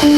Mabigat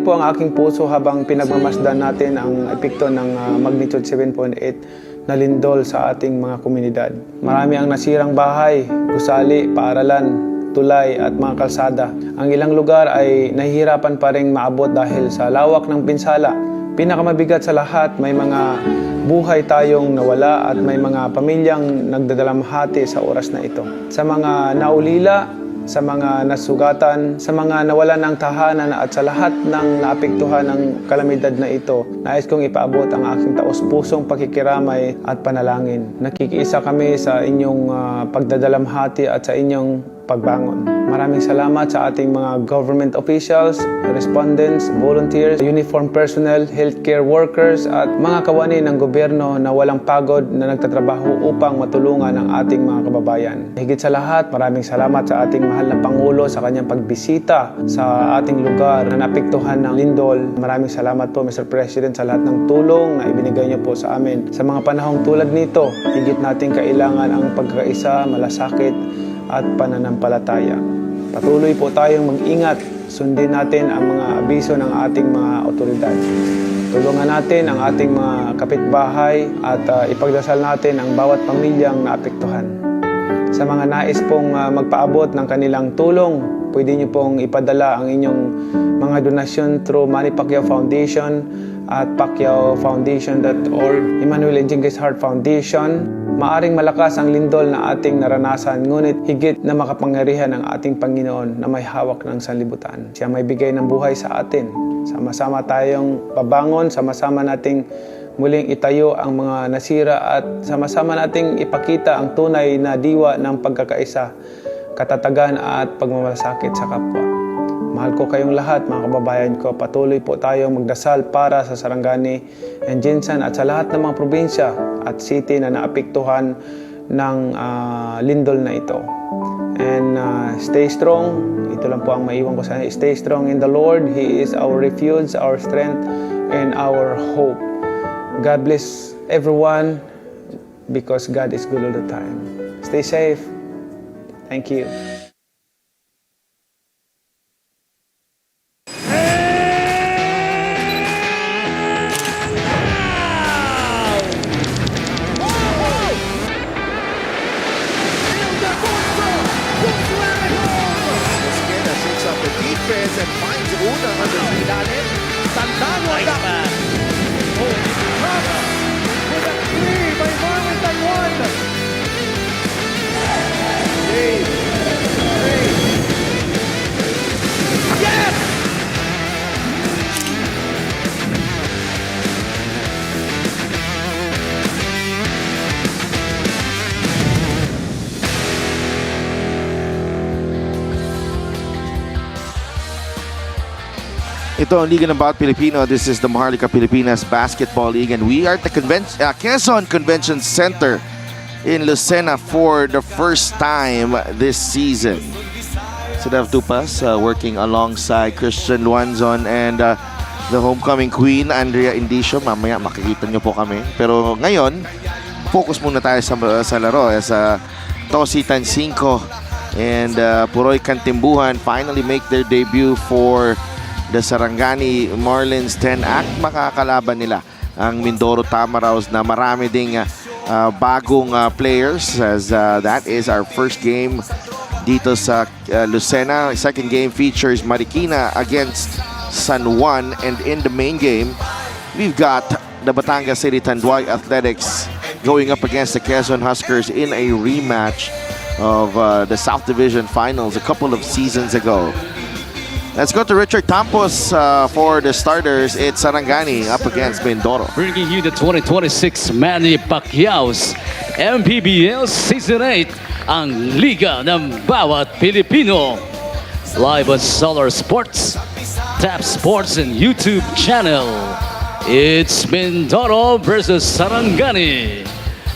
po ang aking puso habang pinagmamasdan natin ang epekto ng magnitude 7.8 na lindol sa ating mga komunidad. Marami ang nasirang bahay, gusali, paaralan, tulay at mga kalsada. Ang ilang lugar ay nahihirapan pa ring maabot dahil sa lawak ng pinsala. Pinakamabigat sa lahat, may mga buhay tayong nawala at may mga pamilyang nagdadalamhati sa oras na ito. Sa mga naulila, sa mga nasugatan, sa mga nawalan ng tahanan at sa lahat ng naapektuhan ng kalamidad na ito, nais kong ipaabot ang aking taos-pusong pakikiramay at panalangin. Nakikiisa kami sa inyong pagdadalamhati at sa inyong pagbangon. Maraming salamat sa ating mga government officials, respondents, volunteers, uniform personnel, healthcare workers at mga kawani ng gobyerno na walang pagod na nagtatrabaho upang matulungan ang ating mga kababayan. Higit sa lahat, maraming salamat sa ating mahal na Pangulo sa kanyang pagbisita sa ating lugar na naapektuhan ng lindol. Maraming salamat po, Mr. President, sa lahat ng tulong na ibinigay niyo po sa amin. Sa mga panahong tulad nito, higit nating kailangan ang pagkakaisa, malasakit, at pananampalataya. Patuloy po tayong mag-ingat, sundin natin ang mga abiso ng ating mga otoridad. Tulungan natin ang ating mga kapitbahay at ipagdasal natin ang bawat pamilyang naapektuhan. Sa mga nais pong magpaabot ng kanilang tulong, pwede niyo pong ipadala ang inyong mga donasyon through MANNY Pacquiao Foundation at PACQUIAO'S.org, Emmanuel and Jingis Heart Foundation. Maaring malakas ang lindol na ating naranasan, ngunit higit na makapangyarihan ang ating Panginoon na may hawak ng sanlibutan. Siya may bigay ng buhay sa atin. Sama-sama tayong babangon, sama-sama nating muling itayo ang mga nasira at sama-sama nating ipakita ang tunay na diwa ng pagkakaisa, katatagan at pagmamalasakit sa kapwa. Mahal ko kayong lahat, mga kababayan ko. Patuloy po tayong magdasal para sa Sarangani and Jinsan at sa lahat ng mga probinsya at city na naapektuhan ng lindol na ito. And stay strong. Ito lang po ang maiwan ko sa inyo. Stay strong in the Lord. He is our refuge, our strength, and our hope. God bless everyone because God is good all the time. Stay safe. Thank you. And finds Una under the ilalim. Tandano lang. Oh, Rama with a 3 by Marvin Taiwan. Dave. Yes! Ito ang Liga ng Bawat Pilipino. This is the Maharlika Pilipinas Basketball League and we are at the Quezon Convention Center in Lucena for the first time this season. Sedaf Tupas working alongside Christian Luanzon and the homecoming queen Andrea Indicio. Mamaya makikita nyo po kami. Pero ngayon, focus muna tayo sa laro. Sa Tosi Tansinko and Puroy Kantimbuhan finally make their debut for the Sarangani Marlins 10-act. Makakalaban nila ang Mindoro Tamaraws na marami ding bagong players as that is our first game dito sa Lucena. Second game features Marikina against San Juan and in the main game we've got the Batangas City Tanduay Athletics going up against the Quezon Huskers in a rematch of the South Division Finals a couple of seasons ago. Let's go to Richard Campos for the starters. It's Sarangani up against Mindoro. Bringing you the 2026 MANNY PACQUIAO'S MPBL Season 8, ang Liga ng Bawat Pilipino. Live on Solar Sports, Tap Sports and YouTube channel. It's Mindoro versus Sarangani.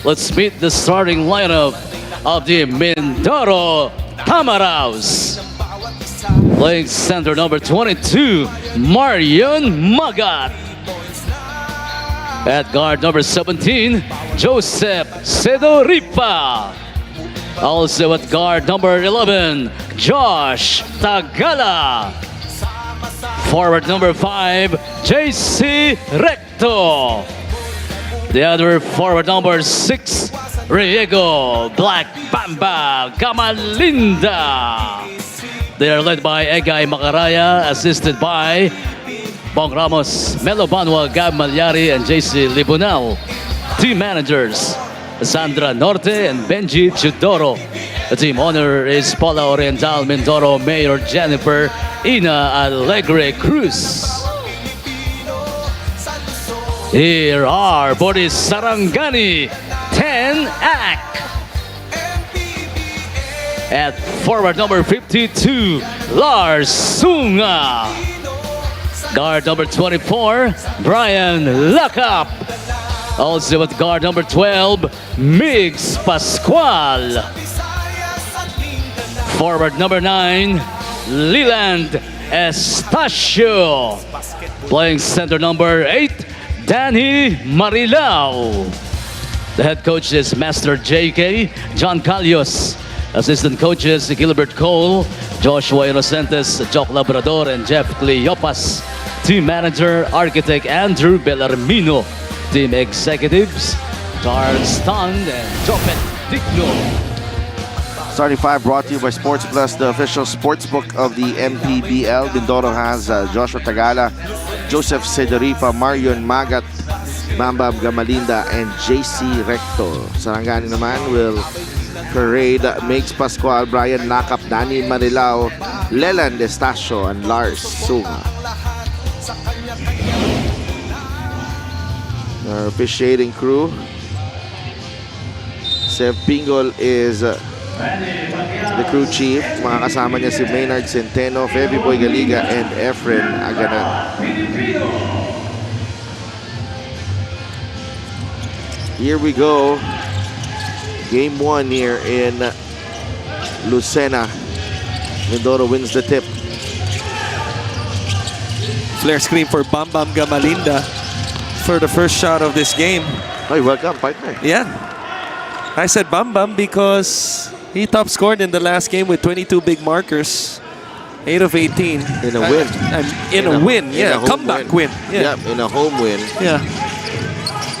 Let's meet the starting lineup of the Mindoro Tamaraws. Playing center number 22, Marion Magat. At guard number 17, Joseph Sedoripa. Also at guard number 11, Josh Tagala. Forward number 5, JC Recto. The other forward number 6, Riego Black Bamba Gamalinda. They are led by Egay Macaraya, assisted by Bong Ramos, Melo Banwa, Gab Malyari, and JC Libunal. Team managers, Sandra Norte and Benji Chudoro. The team owner is Paula Oriental Mindoro, Mayor Jennifer Ina Alegre Cruz. Here are Boris Sarangani, 10 Act. At forward number 52, Lars Sunga. Guard number 24, Brian Lakap. Also at guard number 12, Migs Pascual. Forward number 9, Leland Estacio. Playing center number 8, Danny Marilao. The head coach is Master JK John Calios. Assistant coaches Gilbert Cole, Joshua Inocentes, Jock Labrador, and Jeff Cleopas. Team manager, architect Andrew Bellarmino. Team executives, Charles Stund and Jopet Digno. Starting 5 brought to you by Sports Plus, the official sportsbook of the MPBL. Mindoro has Joshua Tagala, Joseph Sedoripa, Marion Magat, Bamba Gamalinda, and JC Recto. Sarangani naman will parade Migs Pascual, Brian Nakap, Danny Marilao, Leland Estacio, and Lars Sunga. Our officiating crew, Sev Pingol is the crew chief. Mga kasama niya si Maynard Centeno, Feby Boy Galiga, and Efren Aganan. Here we go. Game 1 here in Lucena. Mindoro wins the tip. Flare screen for Bam Bam Gamalinda for the first shot of this game. Hey, welcome, partner. Yeah. I said Bam Bam because he top scored in the last game with 22 big markers. 8 of 18. In a win. In a win, yeah. home Comeback win. Yeah. Yeah, in a home win. Yeah.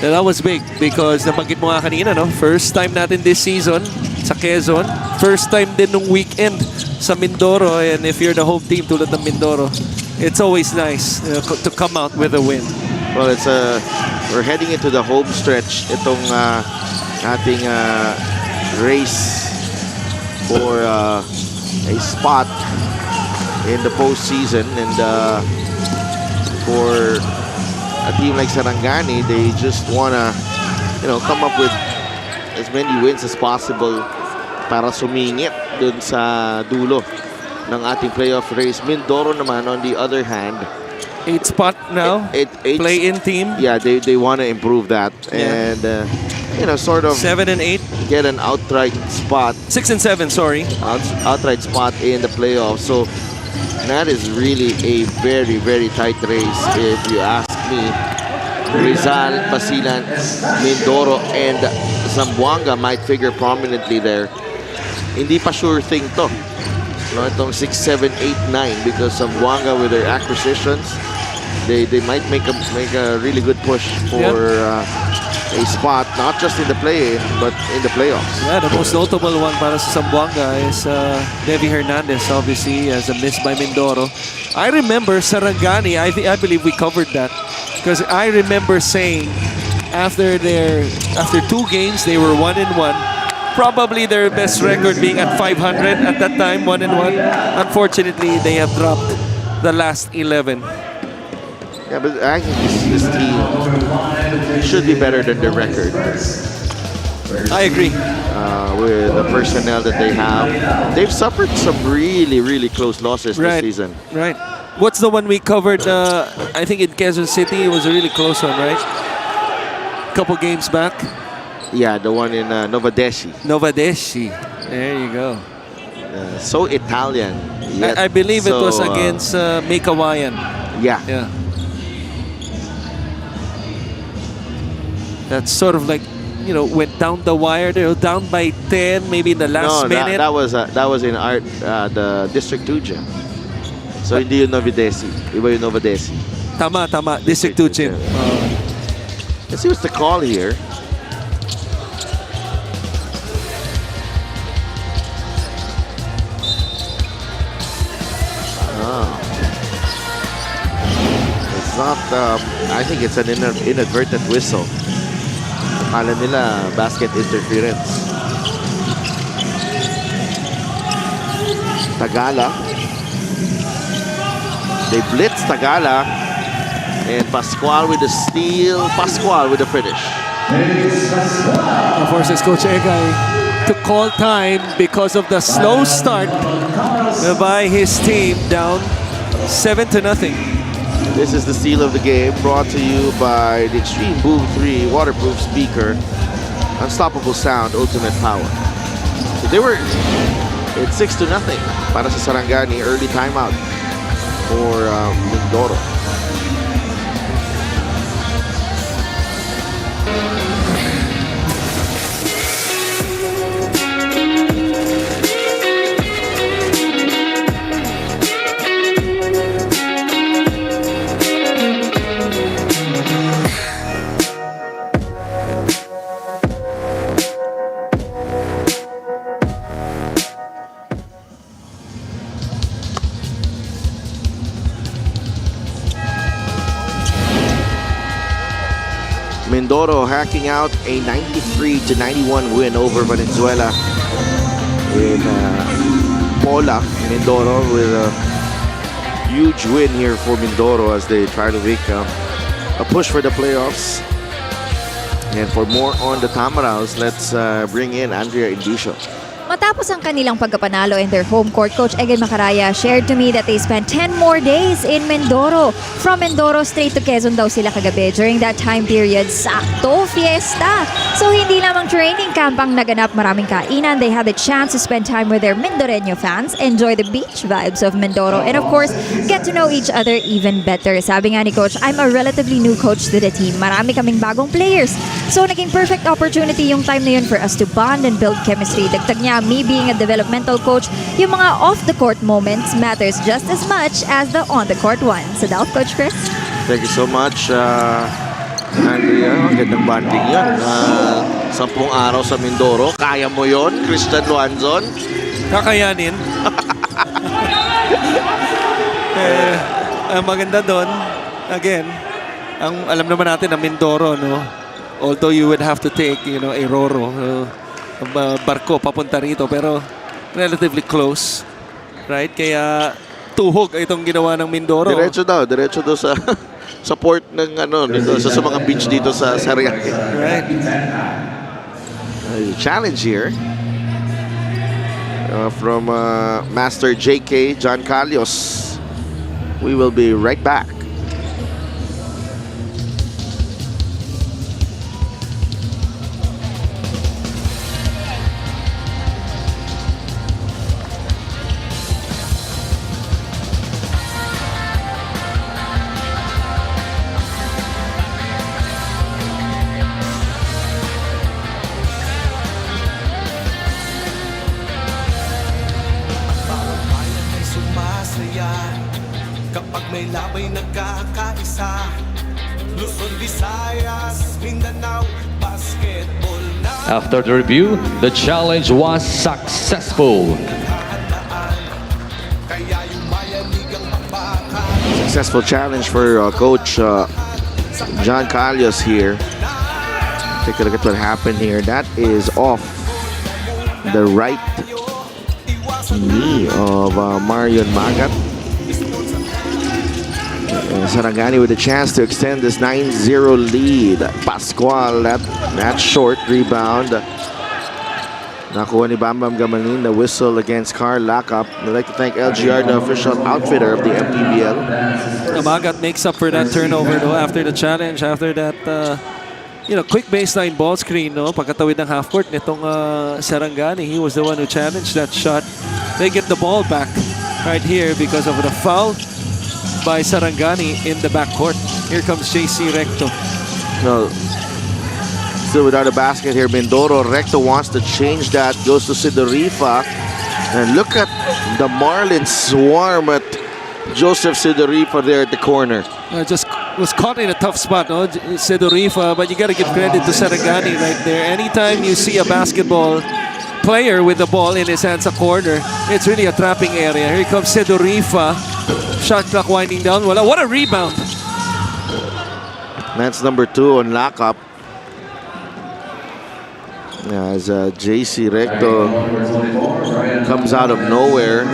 And that was big because nabanggit mo nga kanina, no? First time natin this season sa Quezon. First time din nung weekend sa Mindoro. And if you're the home team tulad ng Mindoro, it's always nice to come out with a win. Well, it's we're heading into the home stretch. Itong ating race for a spot in the postseason, and for a team like Sarangani, they just wanna, come up with as many wins as possible para sumingit dun sa dulo ng ating playoff race. Mindoro naman, on the other hand, 8 spot now. Play-in team. Yeah, they want to improve that, Yeah. and sort of 7 and 8. get an outright spot, 6 and 7, sorry. outright spot in the playoffs. So that is really a very, very tight race, if you ask me. Rizal, Basilan, Mindoro, and Zamboanga might figure prominently there. Hindi pa sure thing to. Itong 6, 7, 8, 9, because Zamboanga with their acquisitions, they might make a really good push for a spot, not just in the play-in, but in the playoffs. Yeah, the most notable one para sa Zamboanga is Devi Hernandez, obviously, as a miss by Mindoro. I remember Sarangani, I believe we covered that, because I remember saying after 2 games, they were 1-1. Probably their best record being at 500 at that time, 1-1. Unfortunately, they have dropped the last 11. Yeah, but I think this team should be better than their record. I agree. With the personnel that they have. They've suffered some really, really close losses this season. Right. What's the one we covered? I think in Quezon City, it was a really close one, right? Couple games back. Yeah, the one in Novadeshi. Novadeshi. There you go. So Italian. Yet I believe it was so, against Mekawayan. Yeah. Yeah. That's sort of like, you know, went down the wire. They're down by 10, maybe in the last No, minute. that was in art the District 2 gym. So hindi yung Novidesi. Iba yung Novidesi. Tama. District 2 gym. Let's see what's the call here. It's not, I think it's an inadvertent whistle. Akala nila basket interference. Tagala. They blitz Tagala. And Pascual with the steal. Pascual with the finish. Forces Coach Egay to call time because of the slow start by his team, down 7-0. This is the steal of the game, brought to you by the Extreme Boom 3 waterproof speaker. Unstoppable sound, ultimate power. So they were, it's 6-0 para sa Sarangani. Early timeout for Mindoro. Mindoro hacking out a 93-91 win over Valenzuela in Pola. Mindoro with a huge win here for Mindoro as they try to make a push for the playoffs. And for more on the Tamaraws, let's bring in Andrea Indisio. Matapos ang kanilang pagkapanalo in their home court, Coach Egay Macaraya shared to me that they spent 10 more days in Mindoro. From Mindoro, straight to Quezon daw sila kagabi. During that time period, sakto fiesta. So hindi lamang training camp ang naganap, maraming kainan. They had the chance to spend time with their Mindoreño fans, enjoy the beach vibes of Mindoro, and of course, get to know each other even better. Sabi nga ni Coach, I'm a relatively new coach to the team. Marami kaming bagong players. So naging perfect opportunity yung time na yun for us to bond and build chemistry. Dagdag niya, me being a developmental coach, yung mga off-the-court moments matters just as much as the on-the-court ones. So that, Coach Chris? Thank you so much, Andrea. Ang gandang banding yan. 10 araw sa Mindoro. Kaya mo yon, Christian Luanzon? Kakayanin. Ang maganda doon, again, ang alam naman natin na Mindoro, no? Although you would have to take, you know, a Roro, barko papunta rito, pero relatively close, right? Kaya tuhog itong ginawa ng Mindoro. Diretso daw sa sa port ng dito sa mga beach dito sa Sarangani. Right. Challenge here from Master JK John Calios. We will be right back. Kapag may labay nagkakaisa, Luzon, Visayas, Mindanao, basketball na. After the review, the challenge was successful. Kaya yung mayanigang magbaka. Successful challenge for Coach John Calios here. Take a look at what happened here. That is off the right knee of Marion Magat. Sarangani with a chance to extend this 9-0 lead. Pascual, that short rebound. Nakuha ni Bambam Gamalin, the whistle against Carl Lakap. I'd like to thank LGR, the official outfitter of the MPBL. Magat makes up for that turnover, though, after the challenge, after that quick baseline ball screen, no? Pagkatawid ng half court nitong Sarangani, he was the one who challenged that shot. They get the ball back right here because of the foul by Sarangani in the backcourt. Here comes JC Recto. No, Still without a basket here. Mindoro. Recto wants to change that. Goes to Sidorifa. And look at the Marlins swarm at Joseph Sidorifa there at the corner. Just was caught in a tough spot, no? Sidorifa, but you got to give credit to Sarangani right there. Anytime you see a basketball player with the ball in his hands a corner, it's really a trapping area. Here comes Sidorifa. Shot clock winding down. What a rebound. That's number 2 on lockup. As JC Recto comes out of nowhere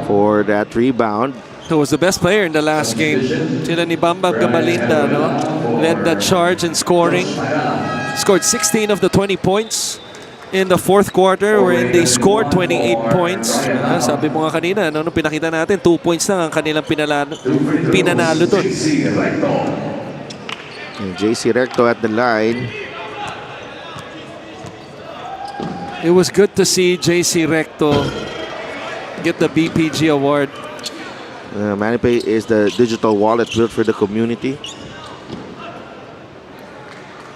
for that rebound. Who was the best player in the last game. Sila ni Bambam Gamalinda, no? Led that charge in scoring. Scored 16 of the 20 points in the fourth quarter, wherein they scored 28 points. Sabi mo nga kanina, no? Nung pinakita natin, 2 points lang ang kanilang pinanalo doon. JC Recto at the line. It was good to see JC Recto get the BPG award. MannyPay is the digital wallet built for the community.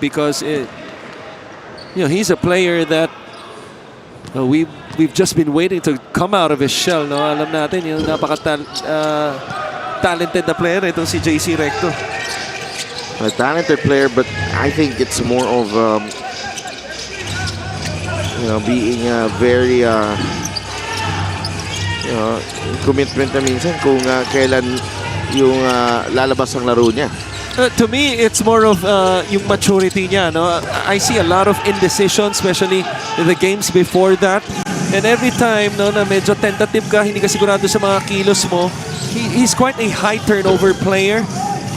Because he's a player that we've just been waiting to come out of his shell, no? Alam natin yung talented na player itong si JC Recto. A talented player, but I think it's more of being very commitment na minsan kung kailan yung lalabas ang laro niya. To me, it's more of yung maturity niya, no? I see a lot of indecision, especially in the games before that. And every time, no, na medyo tentative ka, hindi ka sigurado sa mga kilos mo, he's quite a high turnover player.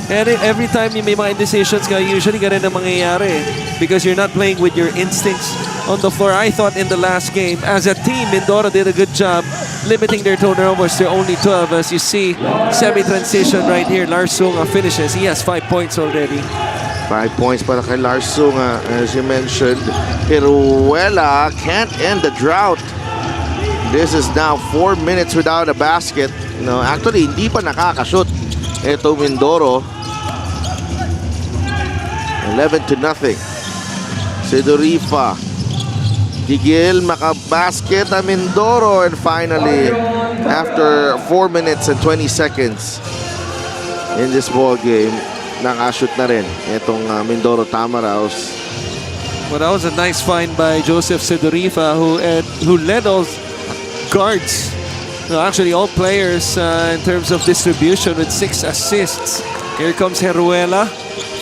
And every time may mga indecisions ka, usually ganun ang mangyayari. Because you're not playing with your instincts on the floor. I thought in the last game, as a team, Mindoro did a good job limiting their turnovers to only 12. As you see, semi-transition right here. Larsunga finishes. He has 5 points already. 5 points para kay Larsunga. As you mentioned, Hiruela can't end the drought. This is now 4 minutes without a basket. No, actually, hindi pa nakakashoot ito Mindoro. 11-0. Sidorifa. Tigil makabasket ang Mindoro, and finally, after 4 minutes and 20 seconds in this ball game, nakashoot na rin itong Mindoro Tamaraos. Well, that was a nice find by Joseph Sidorifa, who led all guards. No, actually, all players in terms of distribution with 6 assists. Here comes Heruela.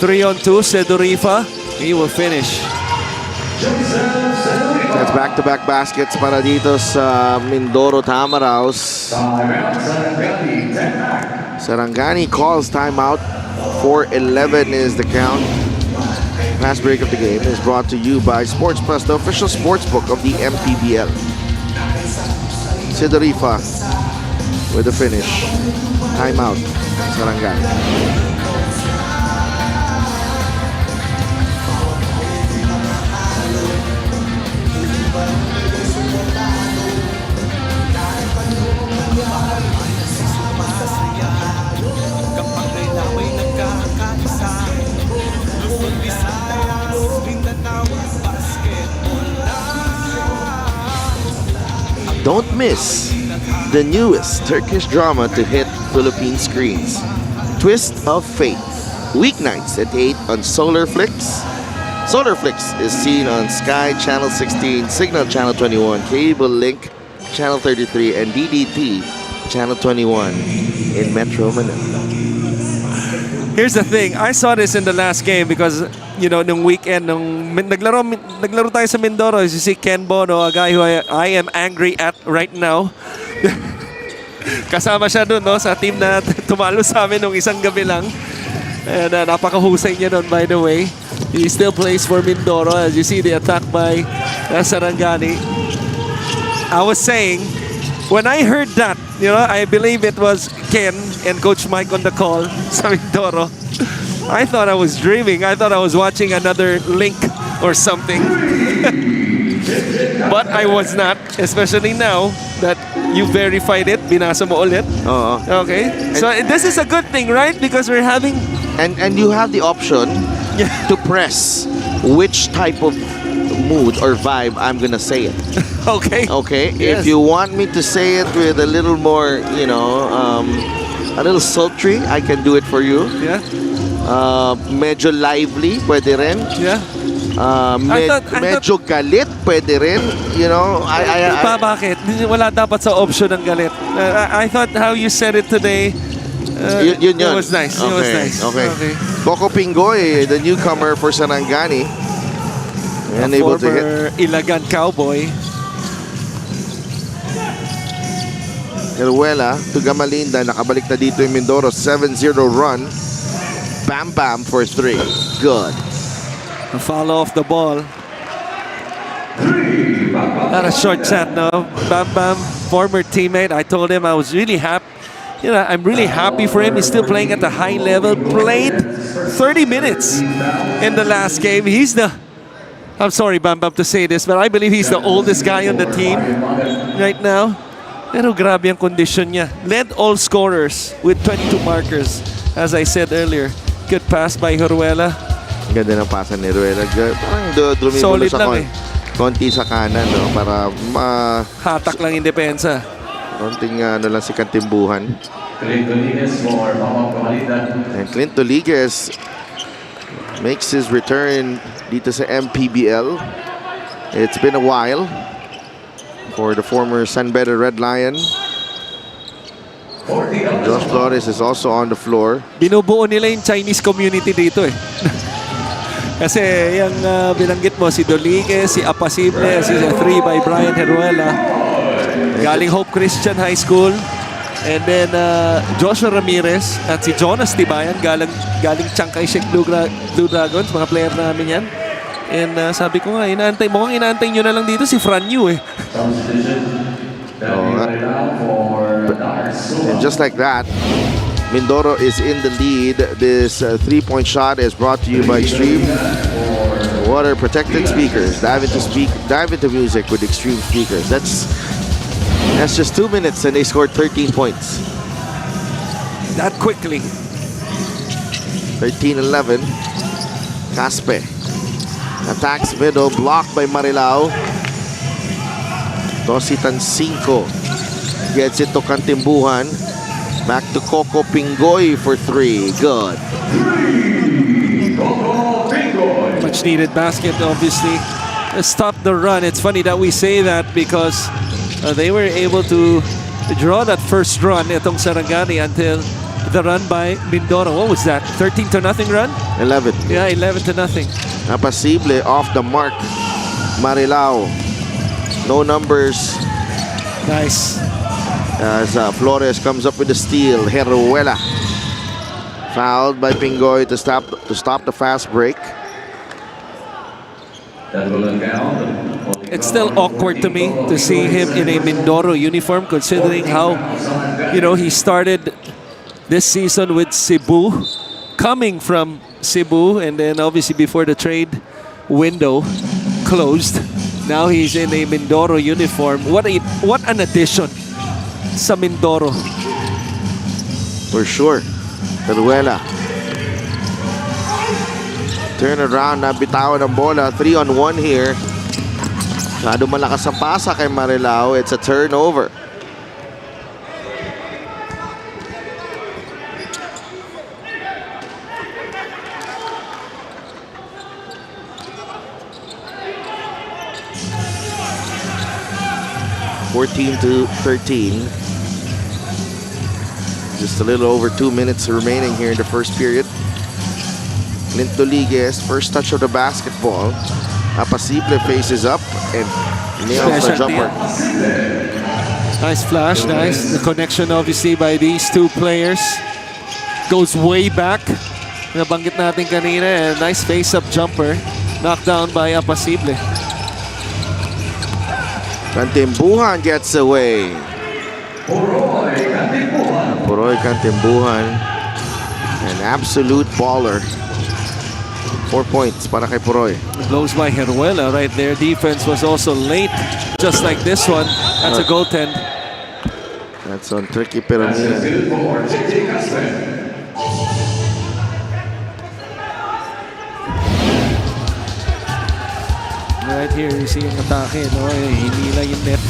3-on-2, Sidorifa. He will finish. That's back-to-back baskets para dito sa Mindoro Tamaraos. Sarangani calls timeout. 4:11 is the count. Last break of the game is brought to you by Sports Plus, the official sportsbook of the MPBL. Sidorifa with the finish. Timeout, Sarangani. Kapag may laway nagkakaisa, Luzon, Visayas, Mindanao, basketball na. Don't miss the newest Turkish drama to hit Philippine screens, Twist of Fate, weeknights at 8 on Solarflix. Solarflix is seen on Sky Channel 16, Signal Channel 21, Cable Link Channel 33, and DDT Channel 21 in Metro Manila. Here's the thing. I saw this in the last game because, nung weekend, nung naglaro tayo sa Mindoro, you see Ken Bono, a guy who I am angry at right now. Kasama siya dun, no, sa team na tumalo sa amin nung isang gabi lang. And napakahusay niya dun, by the way. He still plays for Mindoro. As you see the attack by Sarangani. I was saying, when I heard that, I believe it was Ken and Coach Mike on the call sa Mindoro. I thought I was dreaming. I thought I was watching another link or something. But I was not, especially now that you verified it. Binasa mo ulit. Oo. Okay. So this is a good thing, right? Because we're having... And you have the option to press which type of mood or vibe I'm gonna say it. Okay. Okay? Yes. If you want me to say it with a little more, you know, a little sultry, I can do it for you. Yeah. Medyo lively, pwede rin. Yeah. I thought- Medyo galit, pwede rin. You know, Bakit? Wala dapat sa option ng galit. I thought how you said it today, yun. it was nice. It was Okay, nice. okay. Coco Pingoy, the newcomer for Sarangani. And able to hit. Former Ilagan Cowboy. Heruela to Gamalinda. Nakabalik na dito yung Mindoro. 7-0 run. Bam Bam for 3. Good. A follow off the ball. Not a short set, no. Bam Bam, former teammate. I told him I was really happy. You know, I'm really happy for him. He's still playing at a high level. Played 30 minutes in the last game. I'm sorry, Bam Bam, to say this, but I believe he's the oldest guy on the team right now. Pero grabe ang condition niya. Led all scorers with 22 markers, as I said earlier. Good pass by Heruela. Ganda ng pasa ni Heruela. Parang drumibolo Solid sa lang konti sa kanan, no? Para Hatak lang yung depensa. konting ano lang si Kantimbuhan. And Clint Doliguez makes his return dito sa MPBL. It's been a while for the former San Beda Red Lion. Josh Flores is also on the floor. Binubuo nila yung Chinese community dito eh. Kasi yung binanggit mo, si Doliguez, si Apasible, si 3 by Brian Heruela. Galing Hope Christian High School. And then Joshua Ramirez at si Jonas Tibayan galing Chiangkai Shek Blue Dragons, mga player namin yan. And sabi ko nga, mukhang inaantay nyo na lang dito si Fran Yu eh. And just like that, Mindoro is in the lead. This 3-point shot is brought to you by Extreme Water Protected Speakers. Dive into music with Extreme Speakers. That's just 2 minutes and they scored 13 points. That quickly. 13-11. Caspe attacks middle, blocked by Marilao. Tositan 5 gets it to Kantimbuhan. Back to Coco Pingoy for 3. Good. Much needed basket, obviously. Stop the run. It's funny that we say that because they were able to draw that first run itong Sarangani until the run by Mindoro. What was that? 13-0 run? 11. Yeah, 11-0. Apasible off the mark. Marilao. No numbers. Nice. As Flores comes up with the steal. Heruela fouled by Pingoy to stop the fast break. It's still awkward to me to see him in a Mindoro uniform, considering how, he started this season with Cebu, coming from Cebu, and then obviously before the trade window closed, now he's in a Mindoro uniform. What an addition sa Mindoro. For sure. Heruela. Turn around, nabitawan ng bola. 3-on-1 here. Masyado malakas ang pasa kay Marilao. It's a turnover. (14-13). Just a little over 2 minutes remaining here in the first period. Clint Doliguez, first touch of the basketball. Apasible faces up and nails the jumper. Nice flash, nice. The connection obviously by these two players goes way back. Nabanggit natin kanina, and nice face-up jumper. Knocked down by Apasible. Kantimbuhan gets away. Puroy Kantimbuhan, an absolute baller. 4 points para kay Puroy. Blows by Heruela right there. Defense was also late, just like this one. That's a goaltend. That's on Tricky Piramina. right here, you see yung atake, no? Hinila yung net.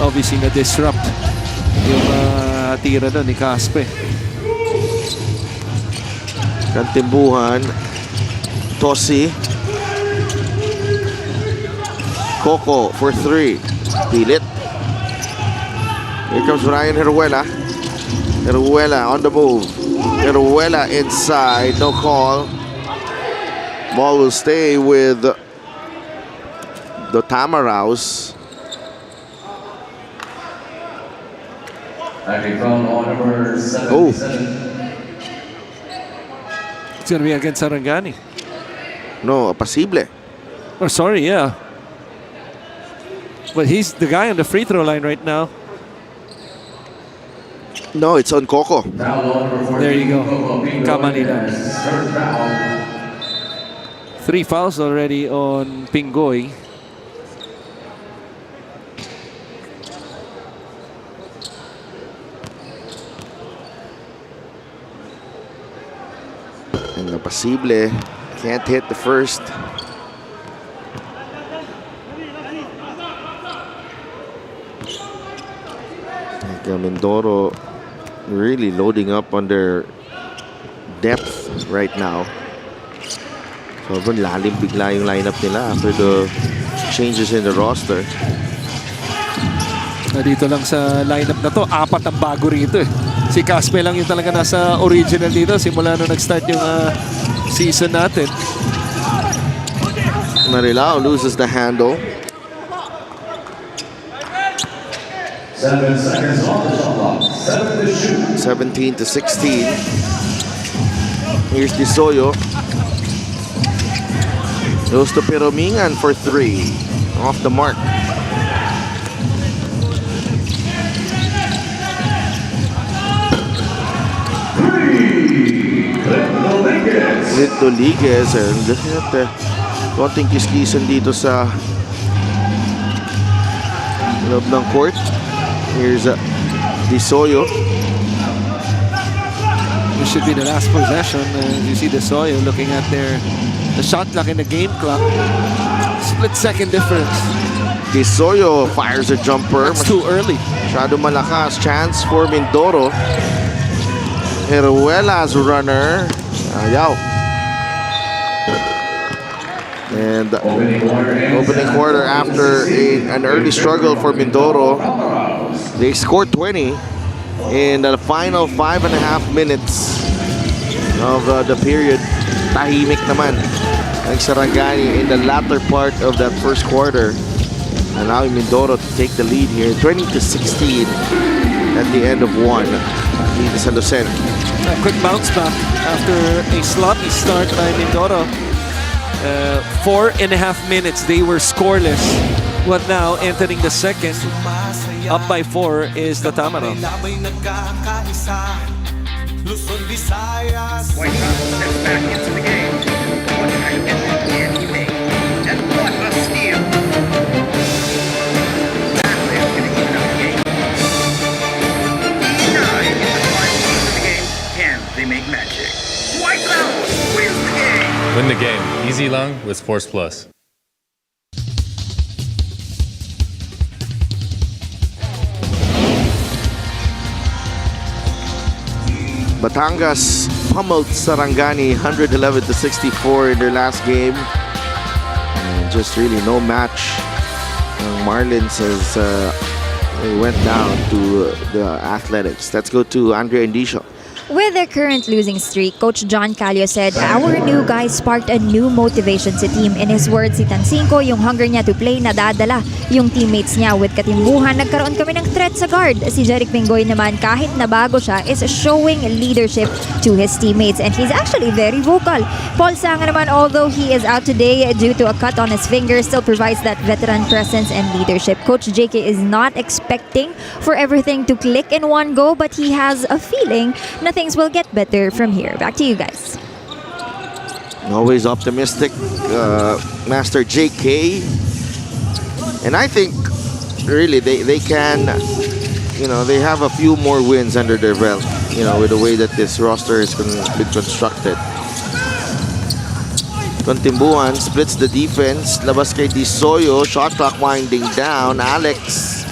Obviously, na-disrupt yung tira doon ni Caspe. Kantimbuhan. Tosi. Coco for 3. Pilit. Here comes Ryan Heruela. Heruela on the move. Heruela inside. No call. Ball will stay with the Tamaraws. Oh, It's gonna be against Sarangani. no, posible. Oh, sorry, yeah. But he's the guy on the free throw line right now. No, it's on Coco. There you go. Kamanila. 3 fouls already on Pingoy. And the posible can't hit the first. Mindoro really loading up on their depth right now. Sobrang lalim bigla yung lineup nila after the changes in the roster. Dito lang sa lineup na to, 4 ang bago rito eh. Si Caspe lang yung talaga nasa original dito simula nung nag-start yung season natin. Marilao loses the handle. 7 seconds on the shot clock. 7 to shoot. 17 to 16. Here's Disoyo. Goes to Piromingan for 3. Off the mark. Lito Liguez. And looking at the konting kiskisan dito sa loob ng court. Here's Disoyo. This should be the last possession. You see Desoyo looking at the shot clock and the game clock. Split second difference. Disoyo fires a jumper. It's too early. Masyado malakas. Chance for Mindoro. Heruela's runner. Ayaw. And opening quarter after an early struggle for Mindoro. They scored 20 in the final 5.5 minutes of the period. Tahimik naman ang Sarangani in the latter part of that first quarter, allowing Mindoro to take the lead here, 20 to 16 at the end of 1. Dito sa Lucena. A quick bounce back after a sloppy start by Mindoro. 4.5 minutes they were scoreless. But now entering the second, up by 4 is the Tamaraws. Luzon, Visayas. White House steps back into the game. What kind of impact can he make? And what a steal! That player's going to even up the game. Now you get the final piece of the game. Can they make magic? White House wins the game! Win the game. Easy long with Force Plus. Batangas pummeled Sarangani 111 to 64 in their last game. And just really no match. Marlins as they went down to the Athletics. Let's go to Andre Indicio. With their current losing streak, Coach John Calio said, "Our new guys sparked a new motivation sa team." In his words, si Tancinco, yung hunger niya to play, nadadala yung teammates niya. With katimbuhan, nagkaroon kami ng threat sa guard. Si Jeric Pingoy naman, kahit nabago siya, is showing leadership to his teammates. And he's actually very vocal. Paul Sanga naman, although he is out today due to a cut on his finger, still provides that veteran presence and leadership. Coach JK is not expecting for everything to click in one go, but he has a feeling na things will get better from here. Back to you guys. Always optimistic, Master JK. And I think really they can, they have a few more wins under their belt, with the way that this roster has been constructed. Contimbuan splits the defense. Labas kay Disoyo. Shot clock winding down. Alex.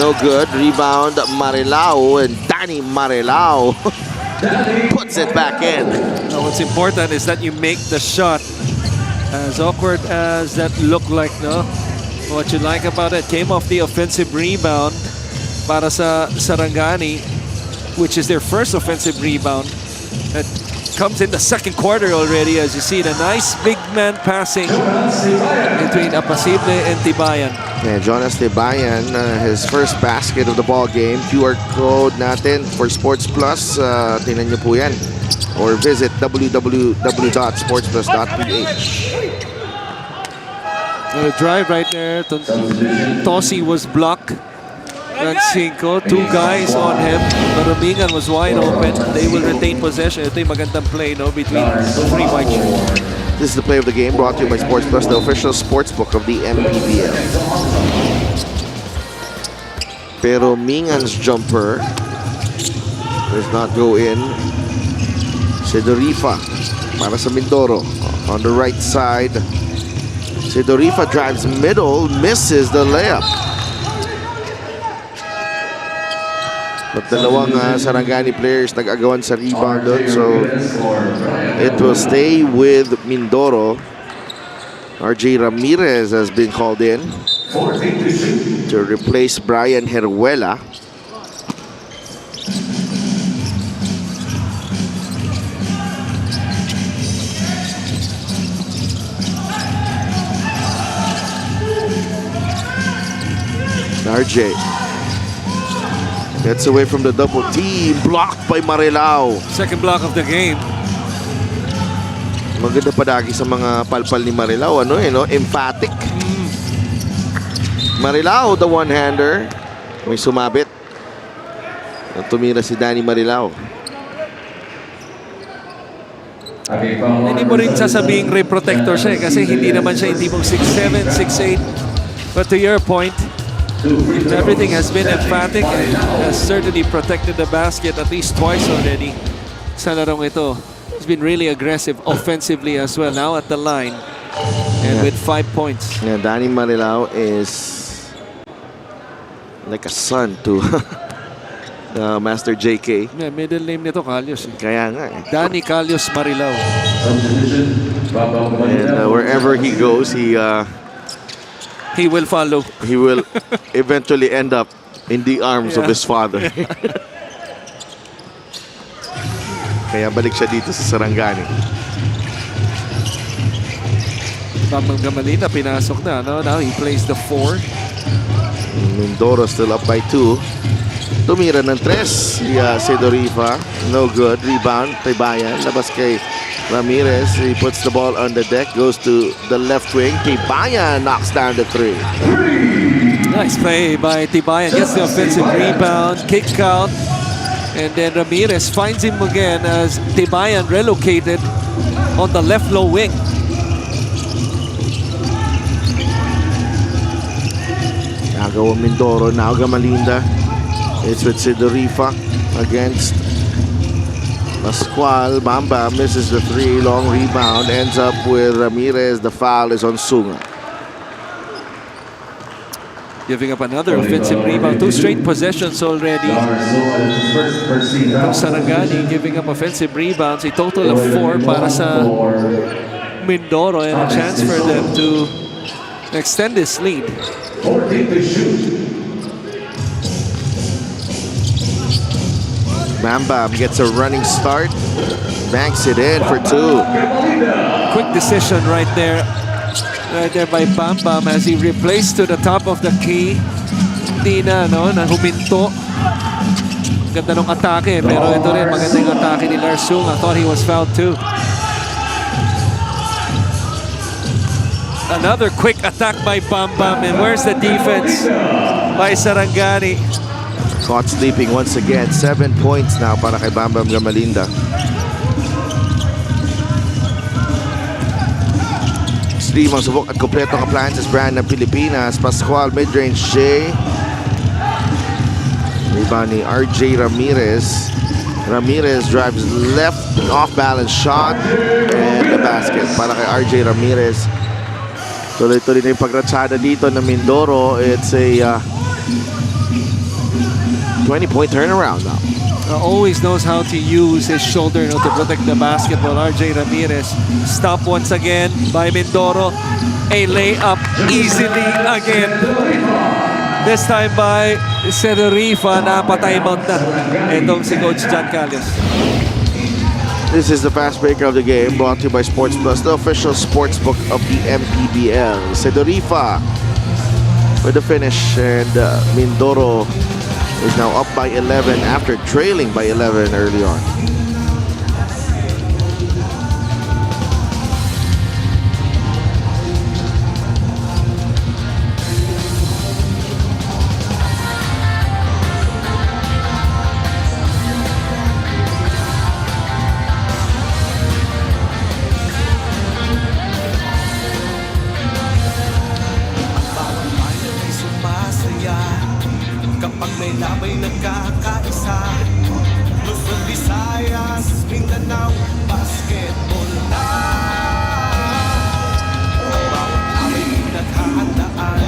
No good. Rebound Marilao. And Danny Marilao puts it back in. Now, what's important is that you make the shot. As awkward as that looked like, no? What you like about it, came off the offensive rebound para sa Sarangani, which is their first offensive rebound. That comes in the second quarter already, as you see. The nice big man passing between Apacible and Tibayan. Yeah, Jonas Tibayan, his first basket of the ball game. QR code natin for Sports Plus. Tingnan nyo po yan. Or visit www.sportsplus.ph. The drive right there. Tosi was blocked. And Cinco, two guys on him. Marumingan was wide open. They will retain possession. Ito yung magandang play, no, between the three white shirts. This is the play of the game brought to you by Sports Plus, the official sports book of the MPBL. Pero Mingan's jumper does not go in. Sedorifa para sa Mindoro on the right side. Sedorifa drives middle, misses the layup. But dalawang Sarangani players nag-agawan sa rebound doon. So it will stay with Mindoro. RJ Ramirez has been called in to replace Brian Heruela. RJ gets away from the double team, blocked by Marilao. Second block of the game. Maganda pa dagi sa mga palpal ni Marilao, ano no? Emphatic. Marilao, the one-hander. May sumabit. Tumira si Danny Marilao. Hindi mo rin sasabing rim protector siya kasi hindi naman siya yung tipong 6'7", 6'8". But to your point, everything has been emphatic and has certainly protected the basket at least twice already sa larong ito. He's been really aggressive offensively as well, now at the line and with 5 points. Yeah, Danny Marilao is like a son to Master JK. Yeah, middle name nito Calios. Kaya nga eh. Danny Calios Marilao. And wherever he goes, he will follow. He will eventually end up in the arms of his father. Kaya balik siya dito sa Sarangani. Bambang Gamalina pinasok na, no? Now he plays the 4. Mindoro still up by 2. Tumira ng 3 si Sedorifa. No good. Rebound. Tibayan. Labas kay Ramirez. He puts the ball on the deck. Goes to the left wing. Tibayan knocks down the 3. Nice play by Tibayan. Gets the offensive rebound. Kick out. And then Ramirez finds him again as Tibayan relocated on the left low wing. Nagawa Mindoro. Now Gamalinda. It's with Sedorifa against Pascual. Bamba misses the 3. Long rebound. Ends up with Ramirez. The foul is on Sunga. Giving up another offensive rebound. 2 straight possessions already. From Sarangani giving up offensive rebounds. A total of 4 para sa Mindoro and a chance for them to extend this lead. Bam Bam gets a running start. Banks it in for 2. Quick decision right there. Right there by Bam Bam as he replaced to the top of the key. Hindi na, no? Na huminto. Ganda ng atake, pero ito rin magandang atake ni Larsung. I thought he was fouled too. Another quick attack by Bam Bam. And where's the defense by Sarangani? Caught sleeping once again. 7 points now para kay Bam Bam Gamalinda. Steve ang subok at kompletong appliances brand ng Pilipinas. Pascual mid-range J. Rebound ni RJ Ramirez. Ramirez drives left, off-balance shot. And the basket para kay RJ Ramirez. Tuloy-tuloy na yung pagratsada dito ng Mindoro. It's a 20-point turnaround now. Always knows how to use his shoulder to protect the basketball. RJ Ramirez, stop once again by Mindoro. A layup easily again. This time by Cederifa na pa-timeout na. Itong si Coach John Calles. This is the fast breaker of the game, brought to you by Sports Plus, the official sportsbook of the MPBL. Cederifa with the finish, and Mindoro is now up by 11 after trailing by 11 early on. Kapag may labay nagkakaisa, Luzon, Visayas, Mindanao, basketball na. Bawat away naghahandaan,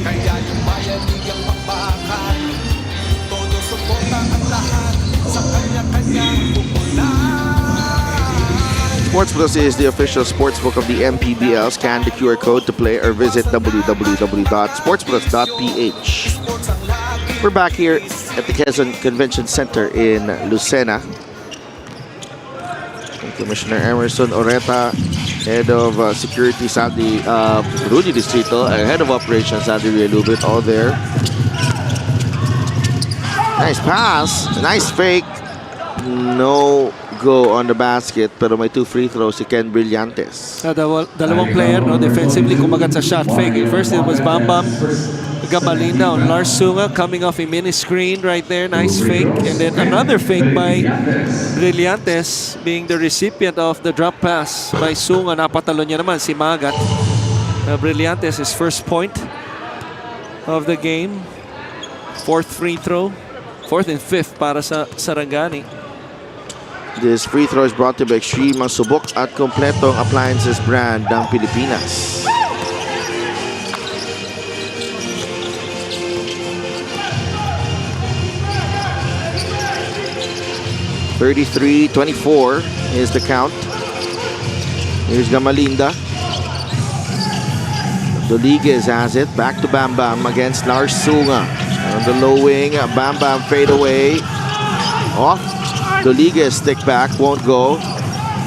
kaya yung bayanigang pakpakan. Todo suporta ang lahat sa kanya-kanyang pupunan. Sports Plus is the official sportsbook of the MPBL. Scan the QR code to play or visit www.sportsplus.ph. We're back here at the Quezon Convention Center in Lucena. Commissioner Emerson Oreta, Head of Security Sandy Rudy Distrito, and Head of Operations Sandy Rielubit, all there. Nice pass, nice fake. No go on the basket, pero may 2 free throws si Ken Brillantes. Dalawang player, no, defensively kumagat sa shot fake. First it was Bam Gamalinda on Lars Sunga coming off a mini screen right there. Nice fake. And then another fake by Brillantes, being the recipient of the drop pass by Sunga. Napatalo niya naman si Magat. Brillantes, his first point of the game. Fourth free throw. Fourth and fifth para sa Sarangani. This free throw is brought to you by Extreme, ang subok at kompletong appliances brand ng Pilipinas. (33-24) is the count. Here's Gamalinda. Rodriguez has it. Back to Bam Bam against Lars Sunga. On the low wing, Bam Bam fade away. Off. Rodriguez stick back, won't go.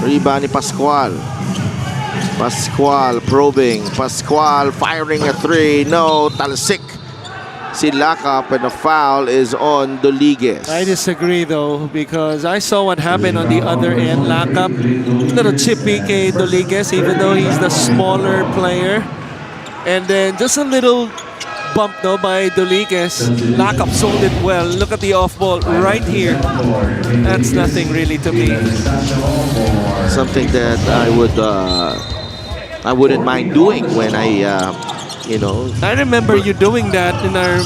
Rebound ni Pascual. Pascual probing. Pascual firing a 3. No, talsik. Si Lakap, and the foul is on Rodriguez. I disagree though, because I saw what happened on the other end. Lakap, little chippy kay Rodriguez, even though he's the smaller player. And then just a little bump though by Rodriguez. Lakap sold it well. Look at the off ball right here. That's nothing really to me. Something that I wouldn't mind doing when I I remember you doing that in our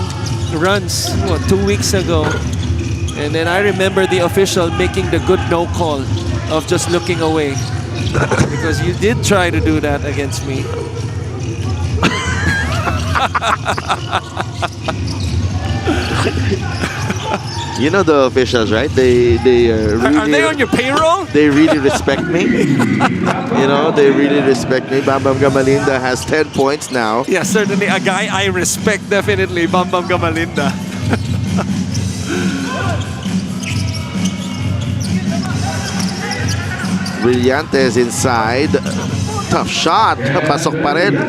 runs 2 weeks ago. And then I remember the official making the good no call of just looking away. Because you did try to do that against me. You know the officials, right? They really, are they on your payroll? They really respect me. They really respect me. Bam Bam Gamalinda has 10 points now. Yeah, certainly a guy I respect, definitely. Bam Bam Gamalinda. Brillantes inside. Tough shot. Pasok pa rin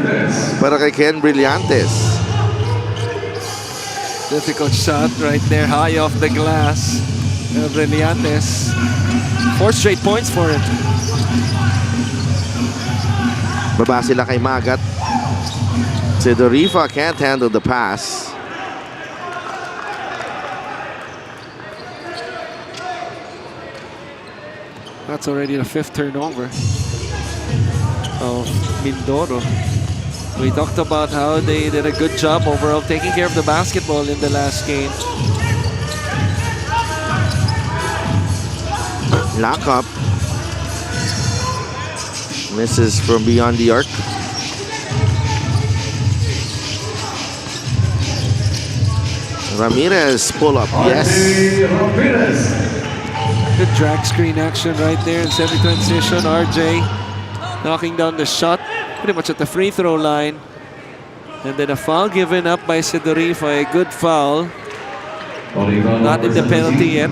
para kay Ken Brillantes. Difficult shot right there, high off the glass. Brillantes. 4 straight points for it. Baba sila kay Magat. Cederifa can't handle the pass. That's already the 5th turnover of Mindoro. We talked about how they did a good job overall taking care of the basketball in the last game. Lock up. This is from beyond the arc. Ramirez pull up, yes. Good drag screen action right there in semi-transition. RJ knocking down the shot pretty much at the free throw line. And then a foul given up by Sidorifa, a good foul. Not in the penalty yet.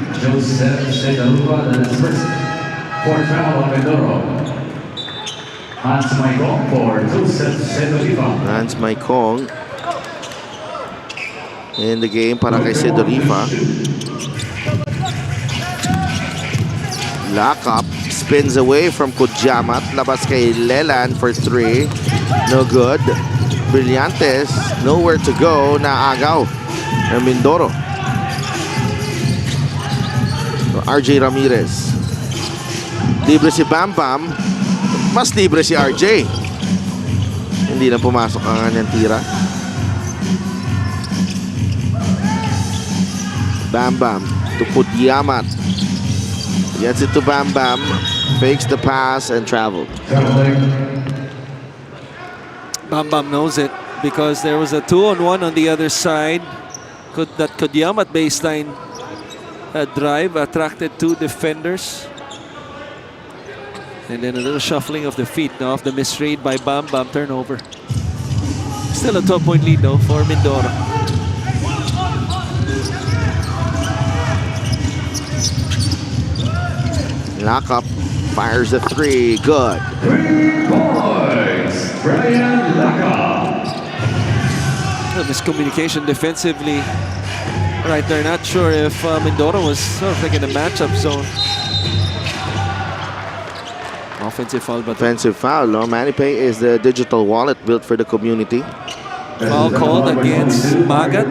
Hans Maikong in the game para kay Sidorifa. Lock up, spins away from Kudjamat. Labas kay Leland for 3. No good. Brillantes, nowhere to go. Naagaw ng Mindoro. RJ Ramirez. Libre si Bam Bam. Mas libre si RJ. Hindi na pumasok ang kanyang tira. Bam Bam to Kudjamat. Gets it to Bam Bam. Fakes the pass and traveled. Bam Bam knows it because there was a 2-on-1 on the other side. That Kudjamat baseline drive attracted 2 defenders. And then a little shuffling of the feet now of the misread by Bam Bam. Turnover. Still a 12-point lead though for Mindoro. Lock up, fires a 3, good. Miscommunication defensively. Right, they're not sure if Mindoro was sort of like in a matchup zone. Offensive foul, but Offensive foul, no? MANNY is the digital wallet built for the community. foul called against Magat.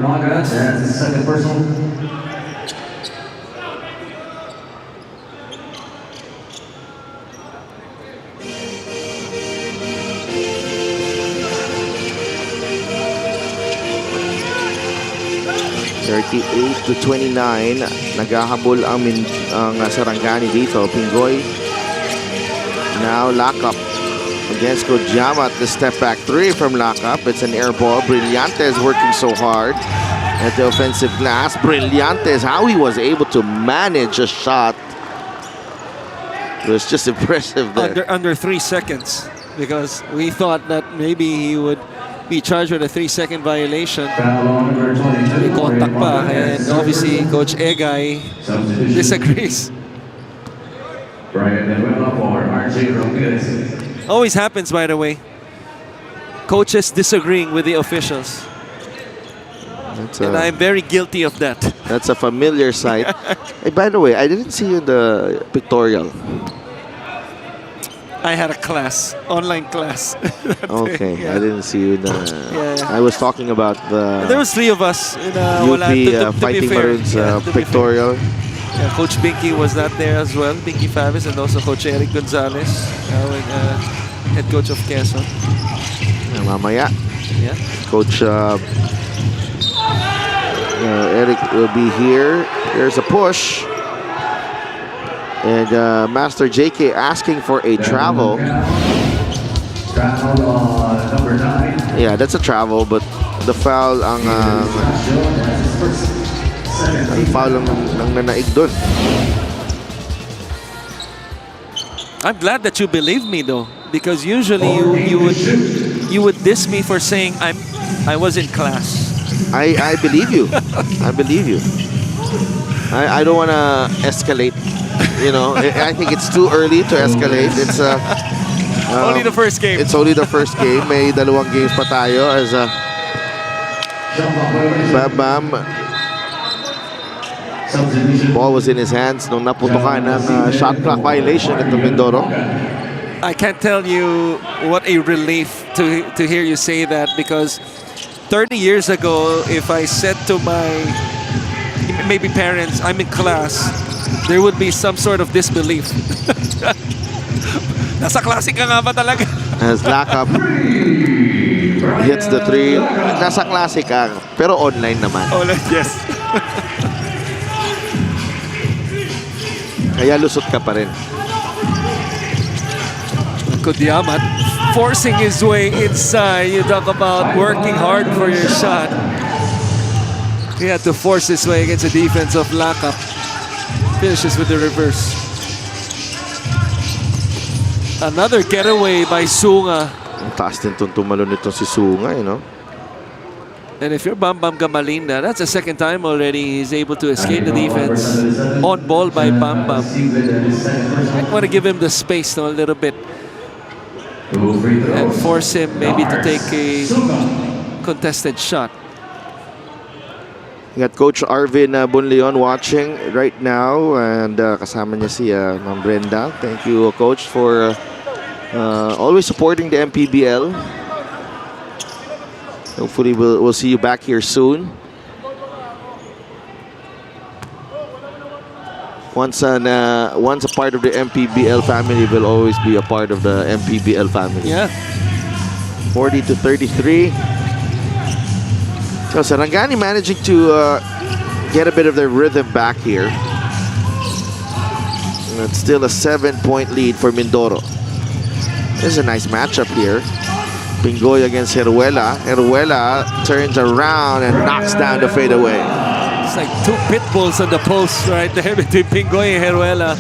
To 29, naghahabol ang Sarangani dito. Pingoy now lock up against Kudjamat. The step back 3 from lock up. It's an air ball. Brillantes working so hard at the offensive glass. Brillantes, how he was able to manage a shot. It was just impressive there. Under 3 seconds, because we thought that maybe he would be charged with a 3-second violation. May contact pa, and obviously Coach Egay disagrees. Always happens, by the way. Coaches disagreeing with the officials. And I'm very guilty of that. That's a familiar sight. Hey, by the way, I didn't see you in the pictorial. I had a class, online class. Okay, Yeah. I didn't see you in the... Yeah. I was talking about the There was 3 of us in UP Fighting Maroons pictorial. Yeah, Coach Binky was not there as well. Binky Favis, and also Coach Eric Gonzalez, head coach of Quezon. Mamaya, Yeah. Coach Eric will be here. There's a push. And Master JK asking for a travel. Yeah, that's a travel, but the foul ang foul ng nanaig dun. I'm glad that you believe me though, because usually you would diss me for saying I was in class. I believe you. I believe you. I don't want to escalate. You know, I think it's too early to escalate. It's Only the first game. It's only the first game. May dalawang games pa tayo as Bam Bam. Ball was in his hands nung naputukan ng shot clock violation at the Mindoro. I can't tell you what a relief to hear you say that, because 30 years ago, if I said to my maybe parents, I'm in class, there would be some sort of disbelief. Nasa klase ka nga ba talaga? As Lakap hits the 3. Nasa klase ka, pero online naman. Yes. Kaya lusot ka pa rin. Kudiamat forcing his way inside. You talk about working hard for your shot. He had to force his way against the defense of Lakap. Finishes with the reverse. Another getaway by Sunga. Ang taas din itong tumalon nito si Sunga, you know. And if you're Bam Bam Gamalinda, that's the second time already he's able to escape the defense. On ball by Bam Bam. I want to give him the space now a little bit. And force him maybe to take a contested shot. We got Coach Arvin Bunleon watching right now, and kasama niya si Ma'am Brenda. Thank you, Coach, for always supporting the MPBL. Hopefully we'll see you back here soon. Once a part of the MPBL family, will always be a part of the MPBL family. Yeah. 40-33. So Sarangani managing to get a bit of their rhythm back here. And it's still a 7-point lead for Mindoro. This is a nice matchup here. Pingoy against Heruela. Heruela turns around and knocks down the fadeaway. It's like two pit bulls on the post right there between Pingoy and Heruela.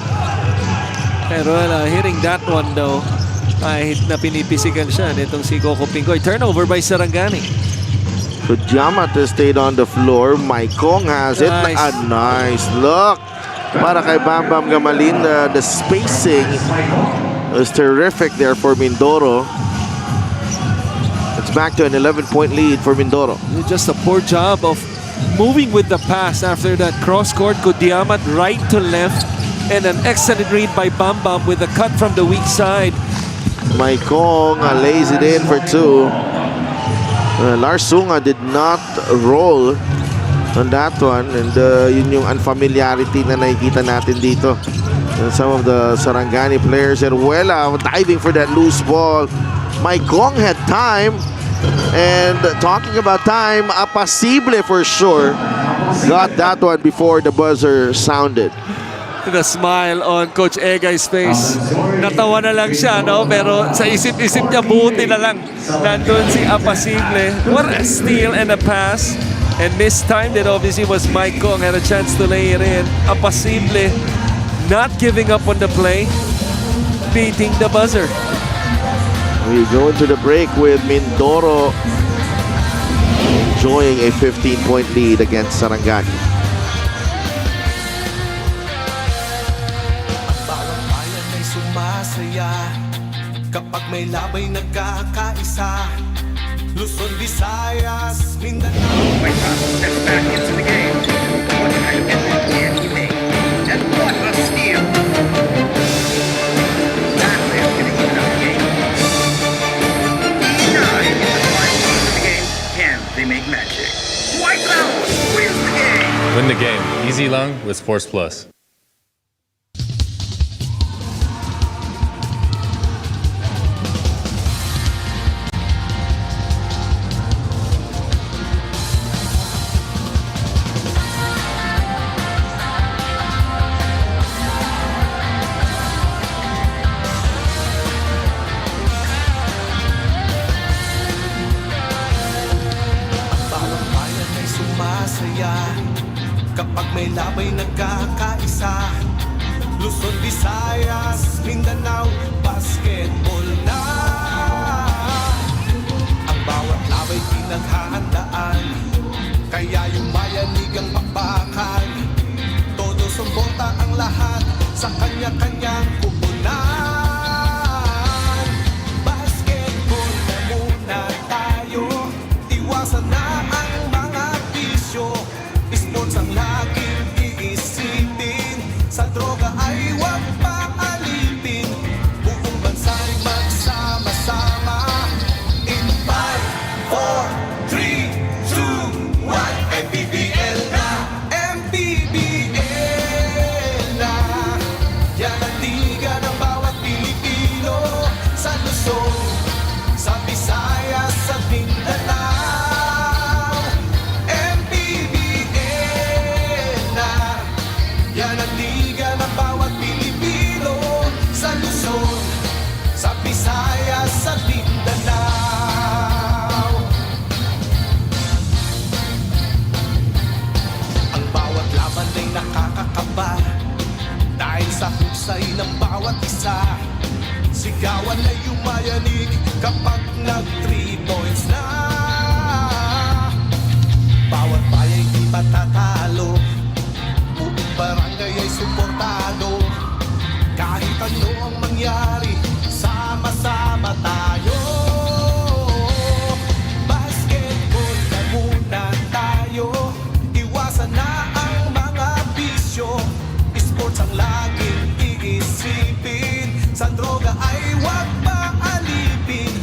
Heruela hitting that one though. Kahit na pinipisikan siya nitong si Coco Pingoy. Turnover by Sarangani. Kudiamat has stayed on the floor. Maikong has it. Nice. A nice look. Para kay Bam Bam Gamalin. The spacing was terrific there for Mindoro. It's back to an 11-point lead for Mindoro. Just a poor job of moving with the pass after that cross-court. Kudiamat right to left. And an excellent read by Bam Bam with a cut from the weak side. Maikong lays it in for two. Lars Sunga did not roll on that one, and yun yung unfamiliarity na nakikita natin dito. And some of the Sarangani players, Heruela diving for that loose ball. Maikong had time, and talking about time, Apasible for sure got that one before the buzzer sounded. The smile on Coach Egay's face. Natawa na lang siya, no? Pero sa isip-isip niya, buti na lang. Nandun si Apasible. What a steal and a pass. And mistimed it obviously was Mike Kong. Had a chance to lay it in. Apasible not giving up on the play. Beating the buzzer. We go into the break with Mindoro enjoying a 15-point lead against Sarangani. Sumasaya kapag may labay nagkakaisa. Luzon, Visayas, Mindanao. White House steps back into the game. What kind of effort can he make? And what a steal! That player's getting even up the game. 9 in the final game of the game. Can they make magic? White House wins the game! Win the game. Easy long with Force Plus. Kapag may labay nagkakaisa. Luzon, Visayas, Mindanao, basketball na. Ang bawat labay pinaghahandaan, kaya yung mayanigang pakbakan. Todo sumbota ang lahat sa kanya-kanyang pupunan. Basketball na muna tayo, iwasan na ang mga bisyo. Sports ang laging iisipin, sa droga ay huwag paalipin. Buong bansa'y magsama-sama. In 5, 4, 3, 2, 1, MPBL na, MPBL na. Yan ang liga. sa husay ng bawat isa. Sigawan ay yumayanig kapag nag 3 points na. Bawat bayay di matatalo, buong barangay ay suportado. Kahit ano ang mangyari, sama-sama tayo. Basketball na muna tayo, iwasan na ang mga bisyo. Sports ang laging iisipin, sa droga ay huwag maalipin.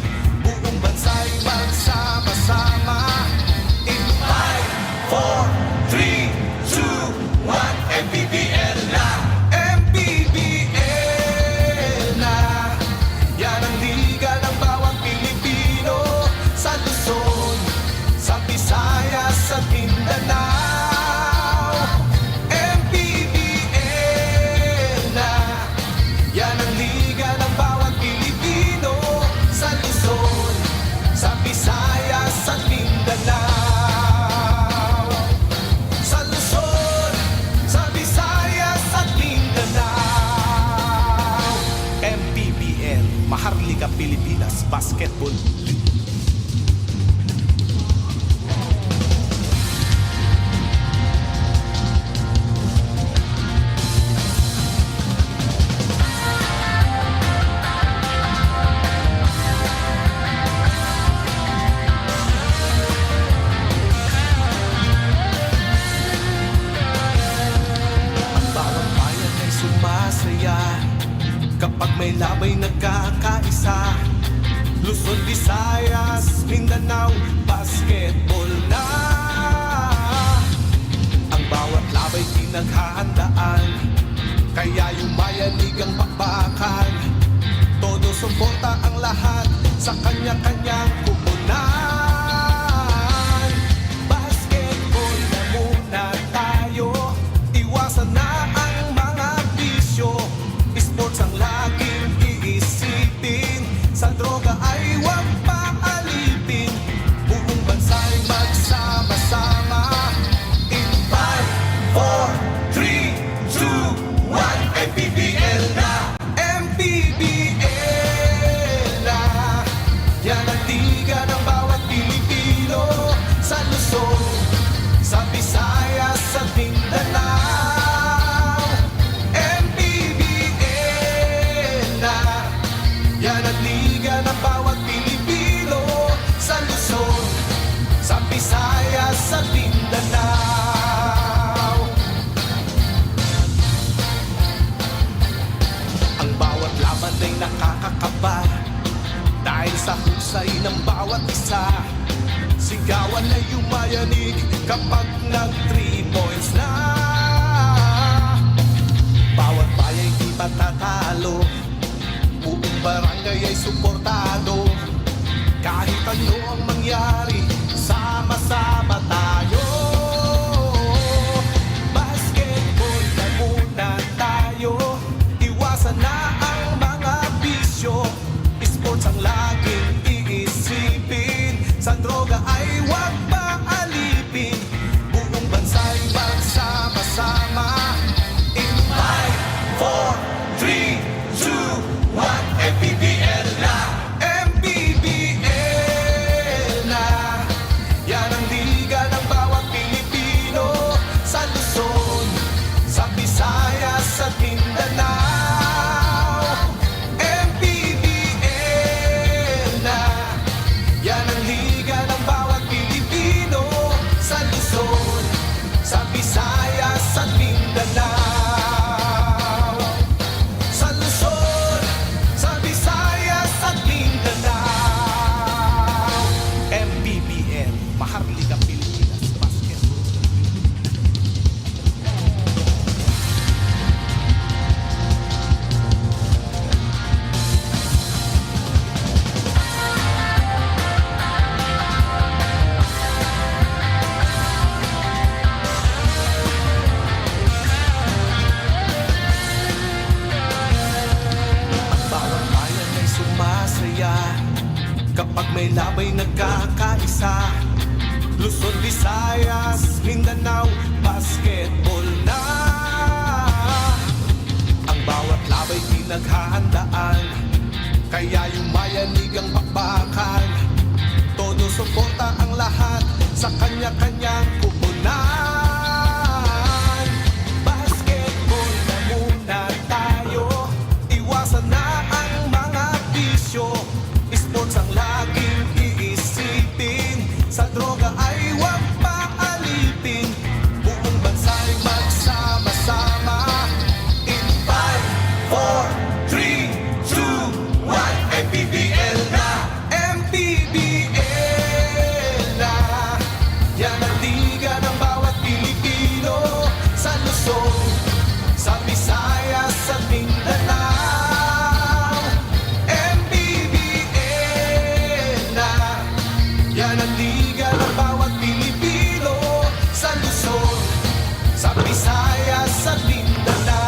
Buong bansa'y magsama-sama. In 5, 4, 3, 2, 1, MPBL na! MPBL na! Yan ang liga ng bawat Pilipino, sa Luzon, sa Visayas at Mindanao. MPBL na! Yan ang liga ng bawat Pilipino, sa Luzon, sa Visayas at Mindanao. Sa Luzon, sa Visayas at Mindanao. MPBL, Maharlika Pilipinas Basketball League. Ang bawat bayan ay sumasaya kapag may labay nagkakaisa. Luzon, Visayas, Mindanao, basketball na. Ang bawat labay pinaghahandaan, kaya yumayanig ang bakbakan. Todo suporta ang lahat sa kanya-kanyang kupunan. Basketball na muna tayo, iwasan na ang mga bisyo. Sports ang laging iisipin, sa droga ay huwag paalipin. Buong bansa'y magsama-sama. In 5, 4, 3, 2, 1, MPBL na! MPBL na! Yan ang liga ng bawat Pilipino, sa Luzon, sa Visayas at Mindanao. MPBL na! Yan ang liga ng bawat Pilipino, sa Luzon, sa Visayas at Mindanao. Ang bawat laban ay nakakakaba, dahil sa husay ng bawat isa. Sigawan ay yumayanig kapag nag 3 points na. Bawat bayay di matatalo, buong barangay ay suportado. Kahit ano ang mangyari, sama-sama tayo. Basketball na muna tayo, iwasan na ang mga bisyo. Sports ang laging iisipin, sa droga ay huwag maalipin. Buong bansa'y magsama-sama. In 5, 4, 3, 2, 1, MPBL na! MPBL na! Yan ang liga ng bawat Pilipino, sa Luzon, sa Visayas at Mindanao. MPBL na! Yan ang liga ng bawat Pilipino, sa Luzon, sa Visayas at Mindanao. Sa Luzon, sa Visayas at Mindanao. MPBL, Maharlika Pilipinas Basketball. Ang bawat bayan ay sumasaya kapag may labay nagkakaisa. Luzon, Visayas, Mindanao, basketball na. Ang bawat laba'y pinaghahandaan, kaya yumayanig ang bakbakan. Todo suporta ang lahat sa kanya-kanyang kupunan. Basketball na muna tayo, iwasan na ang mga bisyo. Sports ang laging iisipin, sa droga ay huwag paalipin. Buong bansa'y magsama-sama. In 5, 4, 3, 2, 1, MPBL na, MPBL na. Yan ang liga ng bawat Pilipino, sa Luzon, sa Visayas, sa Mindanao. MPBL na, yan ang liga ng bawat Pilipino, sa Luzon, sa Visayas, sa Mindanao.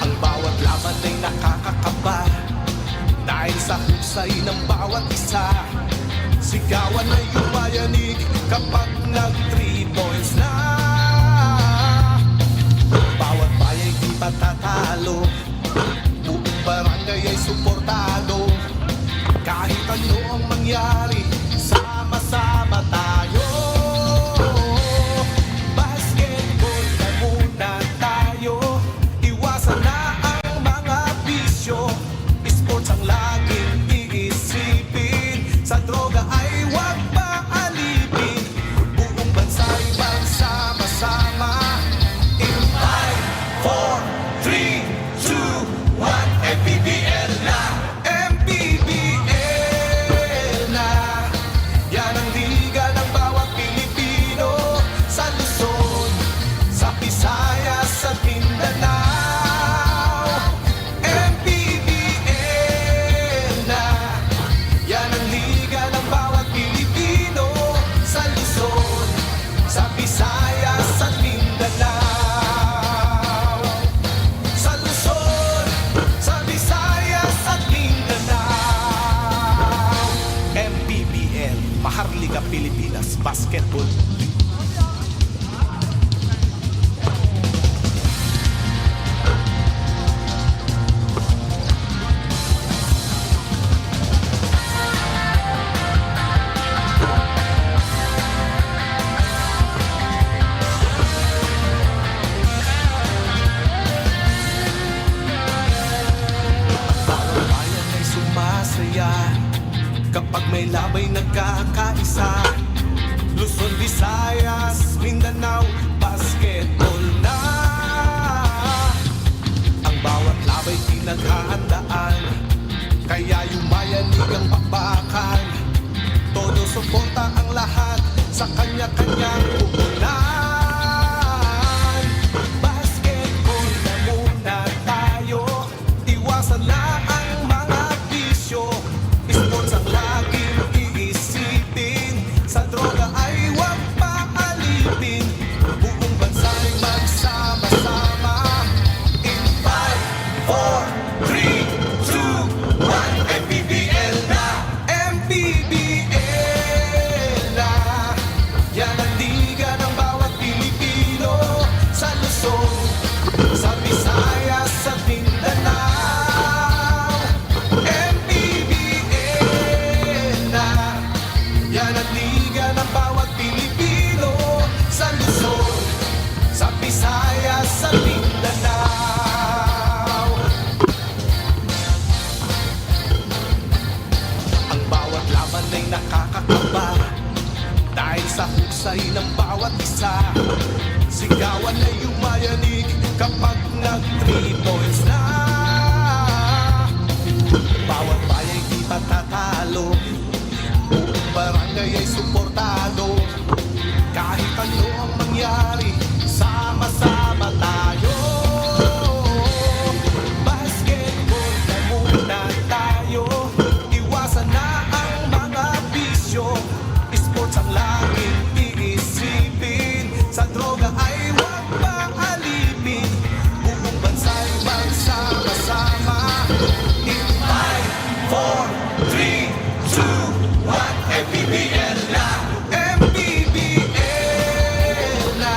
Ang bawat laban ay nakakakaba, dahil sa husay ng bawat isa. Sigawan ay yumayanig kapag nag-3 points na. Bawat baya'y di patatalo, buong barangay ay suportado. Kahit ano ang mangyari, sama-sama tayo. Basketball na muna tayo, iwasan na ang mga bisyo. Sports ang laging iisipin, sa droga ay huwag paalipin. Buong bansa'y magsama-sama. In 5, 4, 3, 2, 1, MPBL na, MPBL na. Yan ang liga ng bawat Pilipino, sa Luzon, sa Visayas, sa Mindanao. MPBL na, yan ang liga ng bawat Pilipino, sa Luzon, sa Visayas, sa Mindanao. Sa Luzon, sa Visayas, at Mindanao. MPBL, Maharlika Pilipinas Basketball. Bawat bayan ay sumasaya kapag may labay nagkakaisa. Luzon, Visayas, Mindanao, basketball na. Ang bawat labay pinaghahandaan, kaya yumayanig ang bakbakan. Todo suporta ang lahat sa kanya-kanyang kupunan. Basketball na muna tayo, iwasan na ang mga bisyo. Sports ang laging iisipin, sa droga ay huwag paalipin. Buong bansa'y magsama-sama. In 5, 4, 3, 2, 1, MPBL na, MPBL na. Yan ang liga ng bawat Pilipino, sa Luzon, sa Visayas, sa Mindanao. MPBL na, yan ang liga ng bawat Pilipino, sa Luzon, sa Visayas, sa Mindanao. Ang bawat laban ay nakakakaba, dahil sa husay ng bawat isa. Sigawan ay yumayanig kapag nag-3 points na. Bawat baya'y di patatalo, buong barangay ay suportado. Kahit ano ang mangyari, sama-sama tayo. Basketball na muna tayo, iwasan na ang mga bisyo. Sports ang laging iisipin, sa droga ay huwag paalipin. Buong bansa'y magsama-sama. In 5, 4, 3, 2, 1, MPBL na, MPBL na.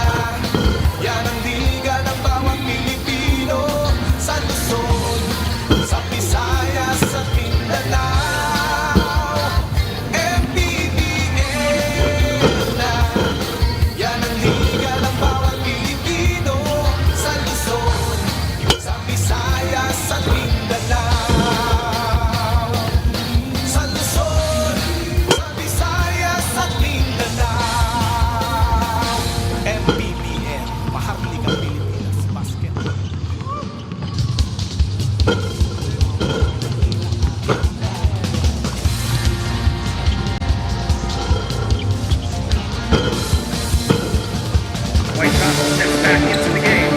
White Sox steps back into the game.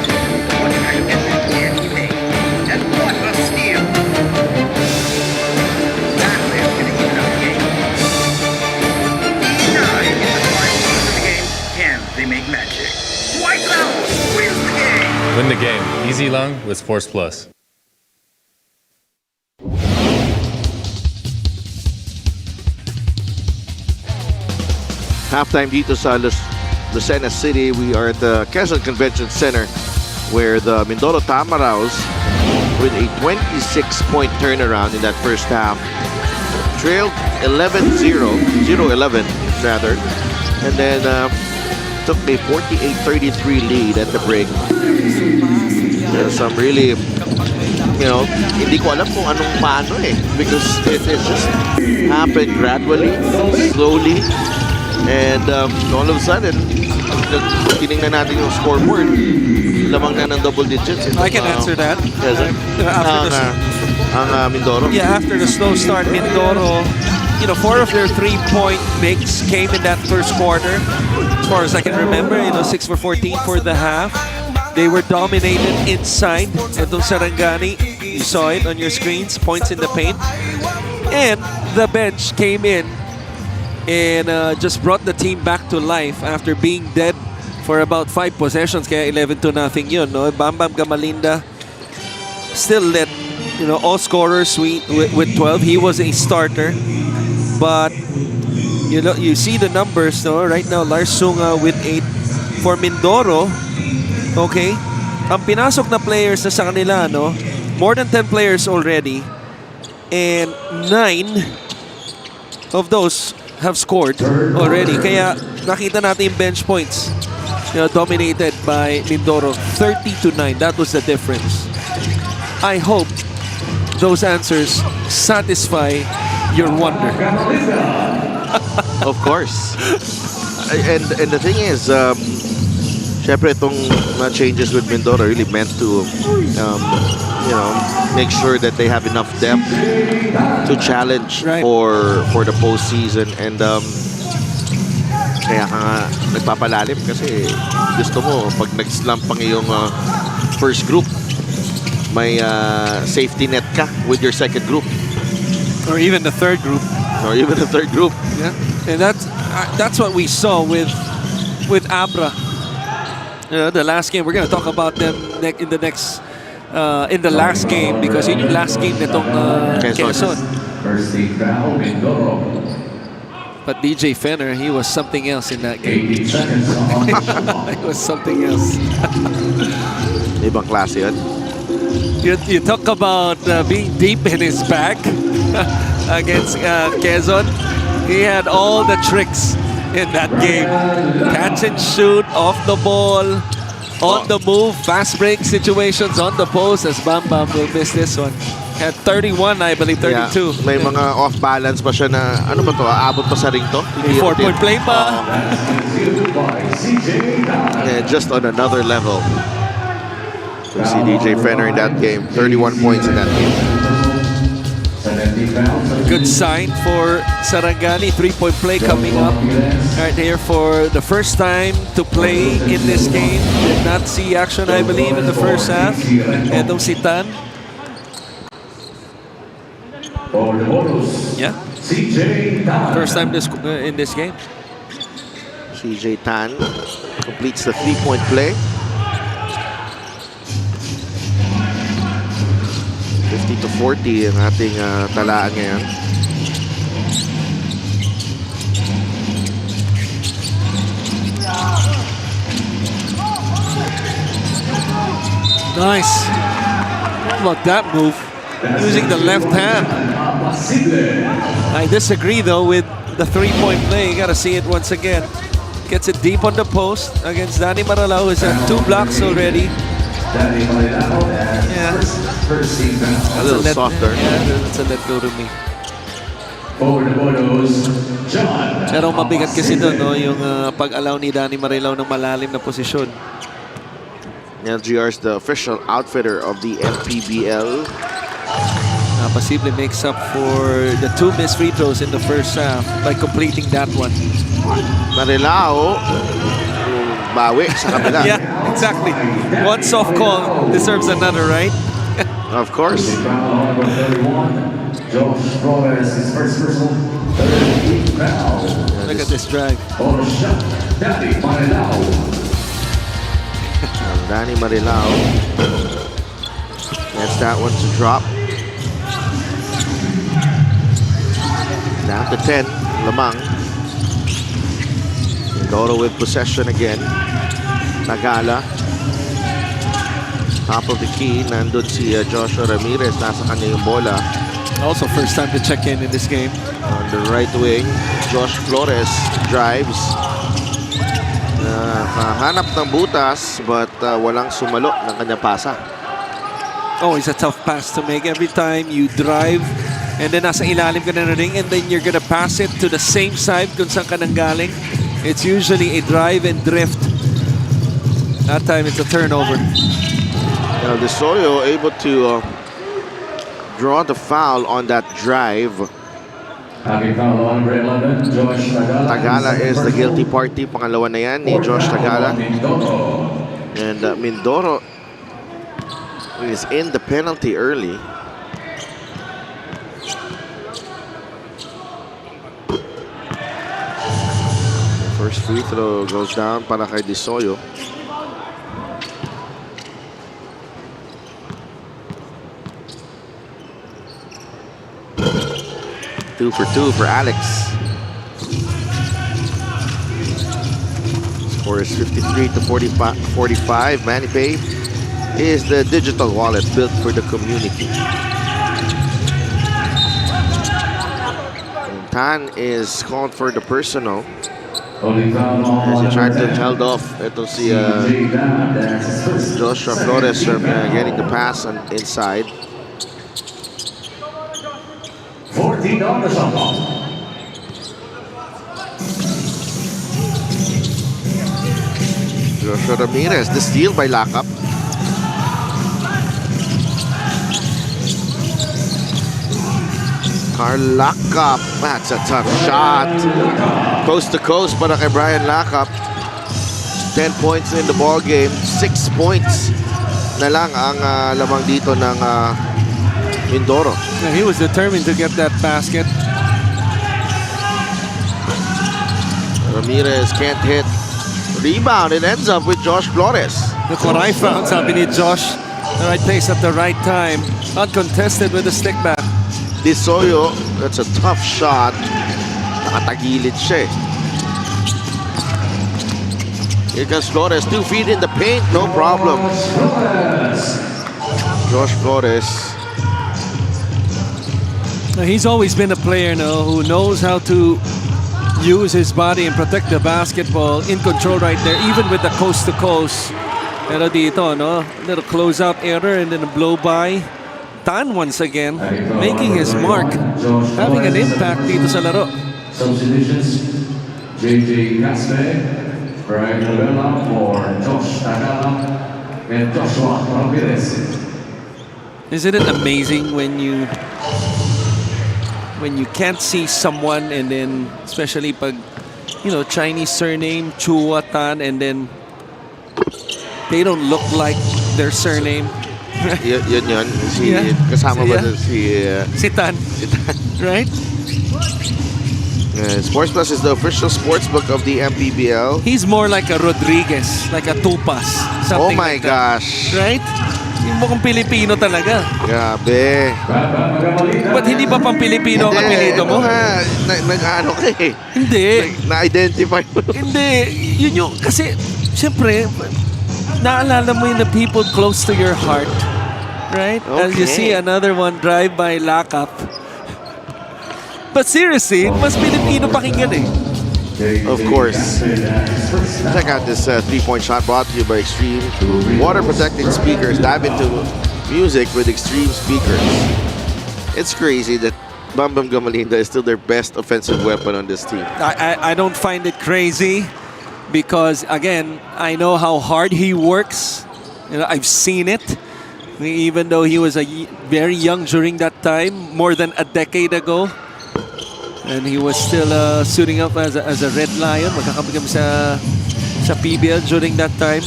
What kind of entry can he make? And what a steal! That player's gonna even out the game. 9 in the final innings of the game. Can they make magic? White Sox wins the game! Win the game. Easy long with Force Plus. Halftime dito sa Lucena City. We are at the Quezon Convention Center where the Mindoro Tamaraws with a 26-point turnaround in that first half trailed 11-0, 0-11 rather, and then took a 48-33 lead at the break. Some really, you know, hindi ko alam kung anong paano because it just happened gradually, slowly. And all of a sudden, tinignan natin yung scoreboard. Lamang na ng double digits. I can answer that. Mindoro. Yeah, after the slow start, Mindoro, you know, 4 of their 3-point makes came in that first quarter. As far as I can remember, you know, 6 for 14 for the half. They were dominated inside. Itong Sarangani, you saw it on your screens, points in the paint. And the bench came in and just brought the team back to life after being dead for about 5 possessions. Kaya 11-0 yun, no? Bam Bam Gamalinda still led, you know, all scorers with 12. He was a starter, but you know, you see the numbers, no? Right now, Lars Sunga with 8 for Mindoro. Okay, ang pinasok na players na sa kanila, no? More than 10 players already, and 9 of those have scored already. Kaya nakita natin yung bench points, you know, dominated by Mindoro, 30-9. That was the difference. I hope those answers satisfy your wonder. Of course. And the thing is, syempre itong changes with Mindoro really meant to, you know, make sure that they have enough depth to challenge for the postseason. And kaya ka nga nagpapalalim kasi gusto mo pag nag-slump ang iyong first group, may safety net ka with your second group. Or even the third group. Yeah, and that's what we saw with Abra. You know, the last game, we're gonna talk about them in the last game because in the last game nitong Quezon. But DJ Fenner, he was something else in that game. He was something else. Ibang klase yun. You talk about being deep in his bag against Quezon. He had all the tricks in that game. Catch and shoot, off the ball, on the move, fast break situations on the post, as Bam Bam will miss this one. Had 31, I believe, 32. Yeah, may mga off-balance pa siya na, ano ba to, aabot pa sa ring to? 4-point play pa. Yeah, just on another level. So see DJ Fenner in that game, 31 points in that game. Good sign for Sarangani. 3-point play coming up right here for the first time to play in this game. Did not see action, I believe, in the first half. Etong si Tan. Yeah. First time in this game. CJ Tan completes the 3-point play. 50-40 ang ating talaan ngayon. Nice. How about that move? Using the left hand. I disagree though with the 3-point play. You gotta see it once again. Gets it deep on the post against Danny Maralao, who's at 2 blocks already. Yeah. A little softer. Yeah, that's a let go to me. Pero mabigat kasi doon, no, yung pag-allow ni Danny Maralao ng malalim na posisyon. LGR is the official outfitter of the MPBL. Posible makes up for the 2 missed free throws in the first half by completing that one. Maralao bawi sa kabila. Yeah, exactly. One soft call deserves another, right? Of course. Look at this drag. Danny Marilao gets that one to drop. Down to 10, Lamang. Mindoro with possession again. Tagala. Top of the key, nandun si Joshua Ramirez. Nasa kanya yung bola. Also first time to check in this game. On the right wing, Josh Flores drives. Hanap ng butas but walang sumalo ng kanyang pasa. Always a tough pass to make. Every time you drive and then nasa ilalim ka na ring and then you're gonna pass it to the same side kung saan ka nanggaling. It's usually a drive and drift. That time it's a turnover. Now, De Soyo able to draw the foul on that drive. Tagala is the guilty party. Pangalawa na yan ni Josh Tagala. And Mindoro is in the penalty early. First free throw goes down para kay De Soyo. Two for Alex. Score is 53 to 45. Manny Pay is the digital wallet built for the community. And Tan is called for the personal. As he tried to held off. Ito si Joshua Flores from getting the pass on inside. 14 on the shot clock. Joshua Ramirez, the steal by Lakap. Carl Lakap, that's a tough shot. Coast to coast para kay Brian Lakap. 10 points in the ball game. 6 points na lang ang lamang dito ng Mindoro. Yeah, he was determined to get that basket. Ramirez can't hit. Rebound, it ends up with Josh Flores. Look what I found, sabi ni Josh. The right place at the right time. Uncontested with the stick back. De Soyo, that's a tough shot. Nakatagilid siya eh. Here comes Flores, 2 feet in the paint, no problem. Josh Flores. Now, he's always been a player who knows how to use his body and protect the basketball. In control right there, even with the coast to coast. Pero dito, little closeout error and then a blow by. Tan once again making his mark, having an impact dito sa laro. Substitutions, JJ Caspe, Brian Novella for Josh Tagala, and Joshua Ramirez. Isn't it amazing when you can't see someone and then especially pag Chinese surname Chua Tan and then they don't look like their surname. Yun. Yeah. Kasama ba Si Tan. Right? Sports Plus is the official sports book of the MPBL. He's more like a Rodriguez, like a Tupas. Oh Something my like that. gosh. Right? Yung mukhang Pilipino talaga. Grabe. Ba't hindi ba pang Pilipino ang apelido mo? Nag-ano ka eh. Hindi. Na-identify mo. Hindi. Yun yung, kasi, siyempre, naalala mo yung the people close to your heart. Right? As you see another one drive by Lakap. But seriously, mas Pilipino pakinggan eh. Of course. Check out this 3-point shot brought to you by Extreme Water Protected Speakers. Dive into music with Extreme Speakers. It's crazy that Bam Bam Gamalinda is still their best offensive weapon on this team. I don't find it crazy because, again, I know how hard he works. I've seen it. Even though he was very young during that time, more than a decade ago. And he was still suiting up as a Red Lion. Magkakabigam sa sa PBL during that time.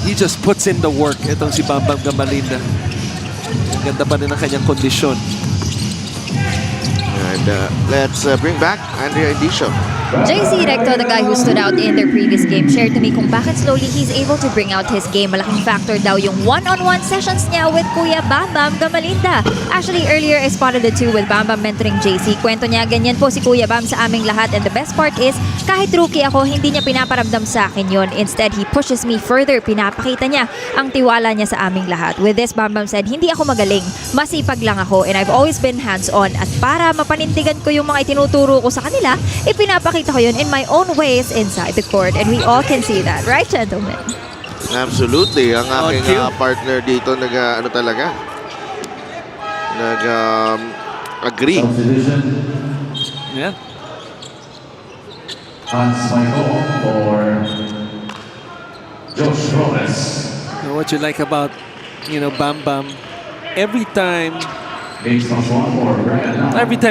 He just puts in the work. Itong si Bam Bam Gamalinda. Ang ganda pa rin ang kanyang kondisyon. And let's bring back Andrea Indicio. JC Recto, the guy who stood out in their previous game, shared to me kung bakit slowly he's able to bring out his game. Malaking factor daw yung one-on-one sessions niya with Kuya Bam Bam Gamalinda. Actually, earlier I spotted the two with Bam Bam mentoring JC. Kwento niya, ganyan po si Kuya Bam sa aming lahat. And the best part is, kahit rookie ako, hindi niya pinaparamdam sa akin yun. Instead, he pushes me further. Pinapakita niya ang tiwala niya sa aming lahat. With this, Bam Bam said, hindi ako magaling. Masipag lang ako and I've always been hands-on. At para mapanindigan ko yung mga itinuturo ko sa kanila, ipinapakita ko yun in my own ways inside the court. And we all can see that. Right, gentlemen? Absolutely. Ang aking cute. partner dito agree. Substitution. Yeah. Hans Michael for Josh Flores. And what you like about, Bam Bam, every time Every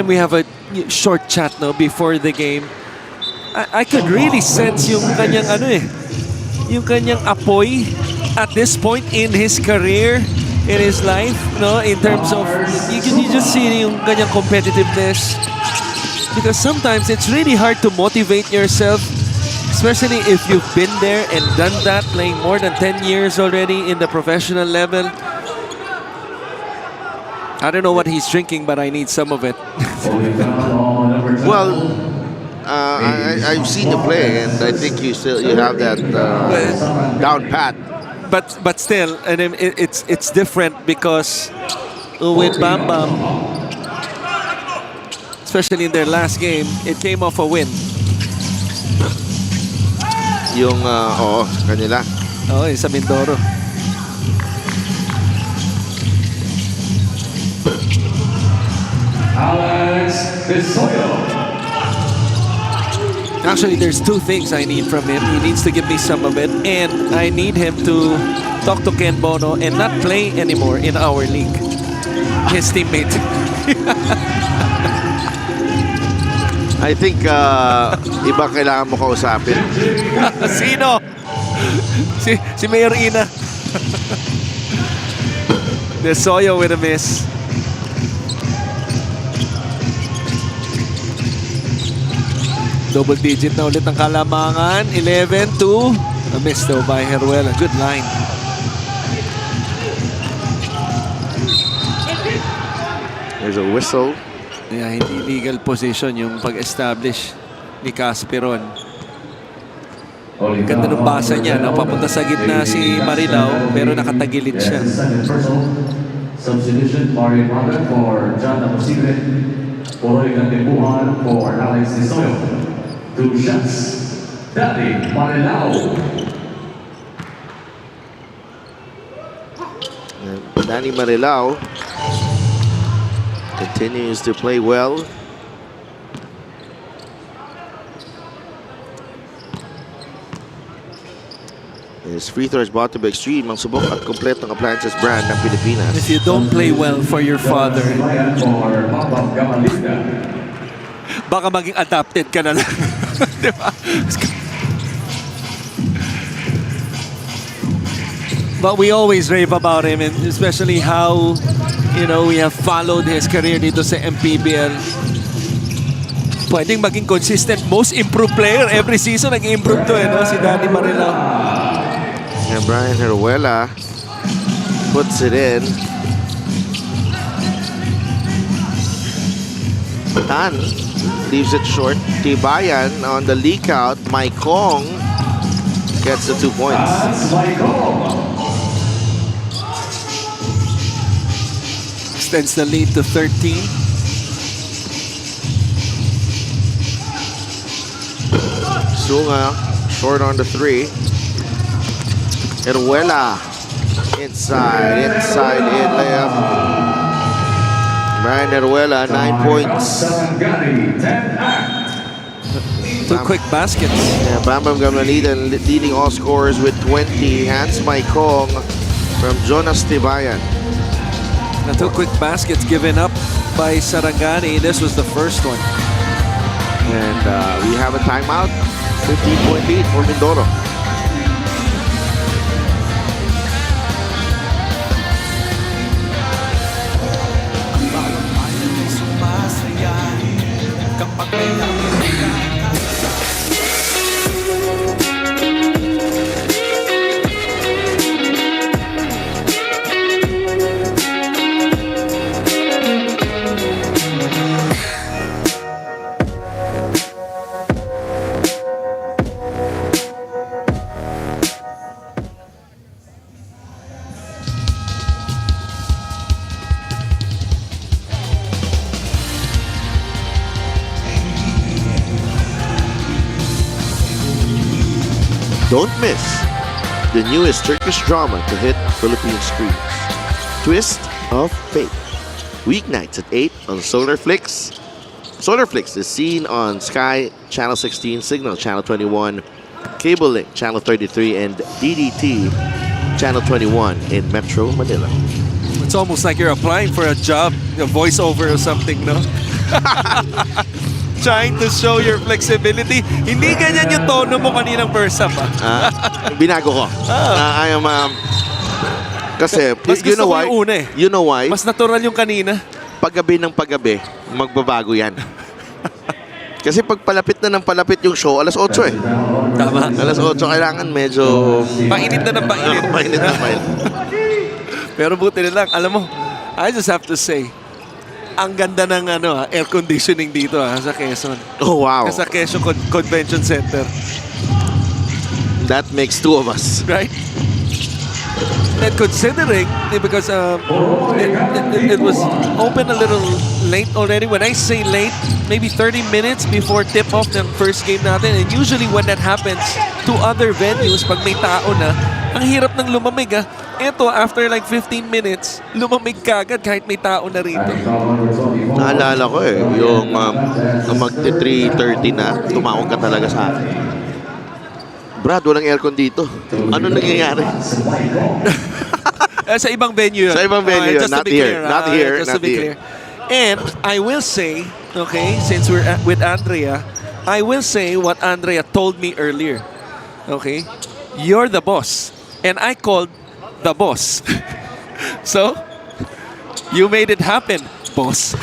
we have a short chat before the game, I could really sense yung kanyang yung kanyang apoy at this point in his career, in his life, in terms of you just see yung kanyang competitiveness, because sometimes it's really hard to motivate yourself, especially if you've been there and done that, playing more than 10 years already in the professional level. I don't know what he's drinking, but I need some of it. Well, I've seen you play, and I think you have that down pat. But still, and it's different because with Bam Bam, especially in their last game, it came off a win. Yung kanila. Sa Mindoro. Alex Bisoyo. Actually, there's two things I need from him. He needs to give me some of it, and I need him to talk to Ken Bono and not play anymore in our league. His teammate. I think iba kailangan mo kausapin. Sino? Si Mayor Ina. Bisoyo with a miss. Double digit na ulit ang kalamangan. 11-2. A miss though by Heruela. Good line. There's a whistle. Yeah, hindi legal position yung pag-establish ni Casperon. Ganda ng basa niya. Papunta sa gitna si Marilao, pero nakatagilid siya. Substitution, Mario Mother for John Naposible. Poroy Gantipuhan for Alex Bisoyo. 2 shots. Daddy Marilao. Danny Marilao continues to play well. His free throw is brought to be Extreme, ang subok at kompletong appliances brand ng Pilipinas. If you don't play well for your father, For Bam Gamalinda. baka maging adopted ka na lang. Diba? But we always rave about him, and especially how, we have followed his career dito sa MPBL. Pwedeng maging consistent, most improved player every season. Nag-improve to, si Danny Marilao. And Brian Heruela puts it in. Tan leaves it short. Tibayan on the leak out. Maikong gets the 2 points. Hans Michael. Extends the lead to 13. Sunga short on the 3. Heruela inside in layup. Brian Heruela 9 points. Sarangani, 10 act. 2 quick baskets. Yeah, Bam Bam Gamalinda leading all scorers with 20. Hans Maikong from Jonas Tibayan. The 2 quick baskets given up by Sarangani. This was the first one. And we have a timeout. 15-point lead for Mindoro. Sumasaya kapag may Don't miss the newest Turkish drama to hit Philippine screens, Twist of Fate. Weeknights at 8 on Solarflix. Solarflix is seen on Sky Channel 16, Signal Channel 21, Cable Link Channel 33, and DDT Channel 21 in Metro Manila. It's almost like you're applying for a job, a voiceover or something, no? Trying to show your flexibility. Hindi ganyan yung tono mo kaninang first up, Binago ko. I am kasi Mas you gusto know ko why? yung una eh. You know why? Mas natural yung kanina. Paggabi ng paggabi, magbabago yan. Kasi pag palapit na ng palapit yung show, alas 8 eh. Tama. Alas 8 kailangan medyo Painit na ng painit. mainit na mainit. Pero buti na lang, alam mo, I just have to say, ang ganda ng air conditioning dito sa Quezon. Oh wow. Sa Quezon Convention Center. That makes two of us. Right? And considering, because it was open a little late already. When I say late, maybe 30 minutes before tip-off ng first game natin. And usually when that happens to other venues, pag may tao na, ang hirap ng lumamig. Ito, after like 15 minutes, lumamig ka agad kahit may tao na rito. Naalala ko yung magti 3:30 na, tumawag ka talaga sa akin. Brad, walang aircon dito. Ano nangyayari? Sa ibang venue yun. Sa ibang venue yun. Just to Not be here. clear, Not here. Just Not to be here. clear. And I will say, okay, since we're with Andrea, I will say what Andrea told me earlier. Okay? You're the boss. And I called the boss. So, you made it happen, boss.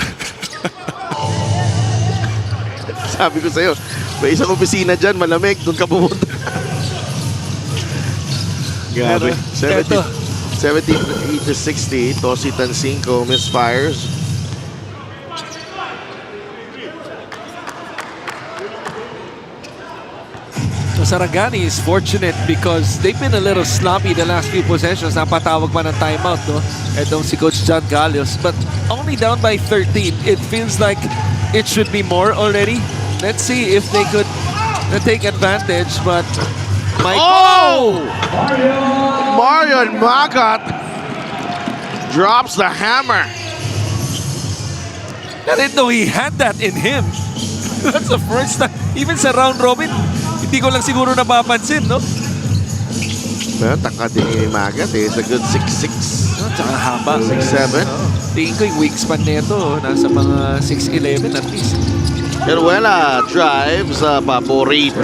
Sabi ko sa'yo, may isang opisina dyan, malamig, doon ka pumunta. Grabe. 70-60, Tosi Tancinco misfires. So Sarangani is fortunate because they've been a little sloppy the last few possessions. Napatawag pa ng timeout, no? Etong si Coach John Galios. But only down by 13. It feels like it should be more already. Let's see if they could take advantage. But Marion Magat drops the hammer. I didn't know he had that in him. That's the first time. Even sa round robin, hindi ko lang siguro napapansin, no? Pero taka din ni Magat It's a good 6'6". Tsaka haba. 6'7". Tingin ko yung wingspan nito, nasa mga 6'11 at least. Heruela drives, paborito.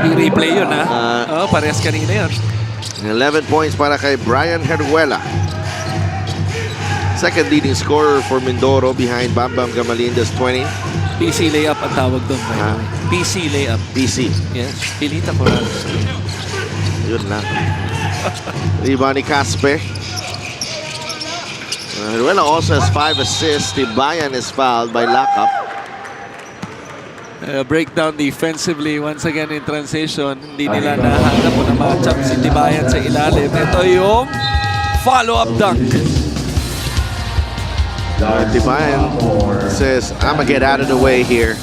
I-replay yun, ha? Parehas kanina yun. 11 points para kay Brian Heruela. Second leading scorer for Mindoro behind Bam Bam Gamalindez 20. PC layup ang tawag doon. PC layup. PC. Yes. Pilita ko lang. Yun lang. Rebound ni Caspe. Heruela also has 5 assists. Tibayan is fouled by Lacap. Breakdown defensively once again in transition. Hindi nila nahanap po na matchup si Tibayan sa ilalim. Ito yung follow-up dunk. Tibayan says, I'm gonna get out of the way here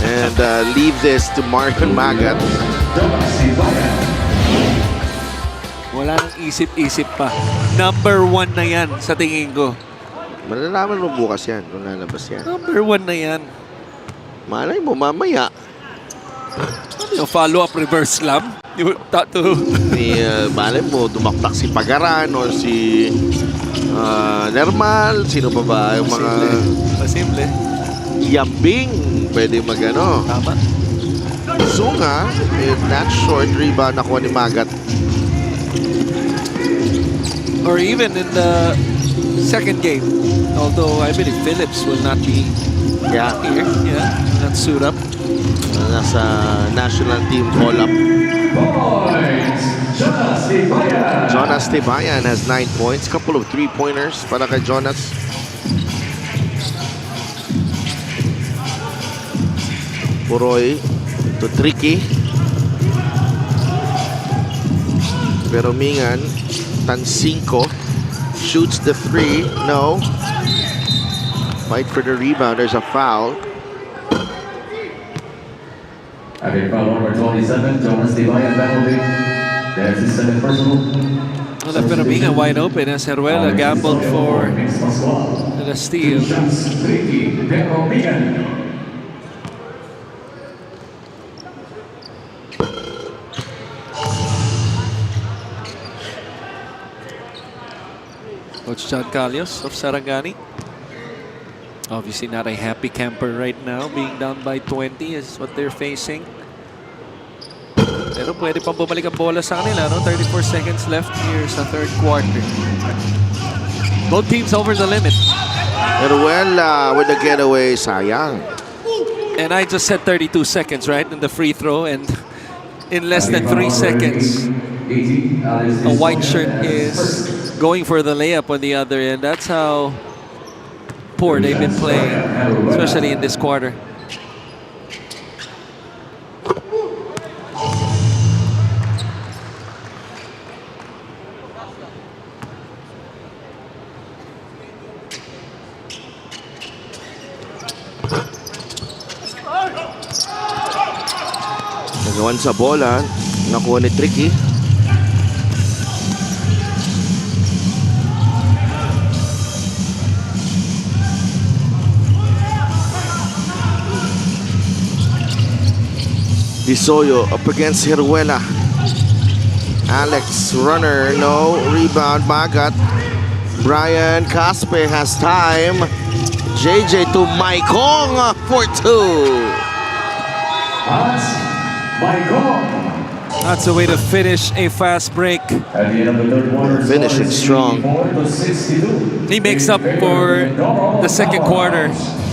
and leave this to Marion Magat. Wala nang isip-isip pa. Number 1 na yan sa tingin ko. Malalaman mo bukas yan kung lalabas yan. Number 1 na yan. Malay mo mamaya. Ano yung follow-up reverse slam? You thought to... Malay mo dumaktak si Pagaran or si Nermal. Sino pa ba yung mga Pasimple. Yambing? Pwede magano. Tama. Zunga with that short rebound nakuha ni Magat. Or even in the second game. Although I believe Phillips will not be Yeah, here. Yeah, not suit up. nasa national team call-up. Points. Jonas Tibayan. Jonas Tibayan has 9 points. Couple of three-pointers para kay Jonas. Puroy to Tricky. Pero Mingan, Tancinco shoots the three. No. Fight for the rebound. There's a foul. Okay, foul number 27, Jonas Tibayan penalty. There's his second personal. Well, the Pinaminga wide open as Heruela gambled for the steal. Shots, Ricky Pinaminga. Coach John Calios of Sarangani. Obviously not a happy camper right now, being down by 20 is what they're facing. Pero pwede pang bumalik ang bola sa kanila, no? 34 seconds left here sa third quarter. Both teams over the limit. Heruela with the getaway. Sayang. And I just said 32 seconds, right? In the free throw, and in less than 3 seconds, a white shirt is going for the layup on the other end. That's how poor they've been playing, especially in this quarter. Nagawan sa bola. Nakuha ni Tricky. Disoyo up against Heruela. Alex runner, no rebound. Magat. Brian Caspe has time. JJ to Maikong for two. That's Maikong. That's a way to finish a fast break. At the end of the third quarter, Finishing strong. 64-62. He makes up for the second quarter,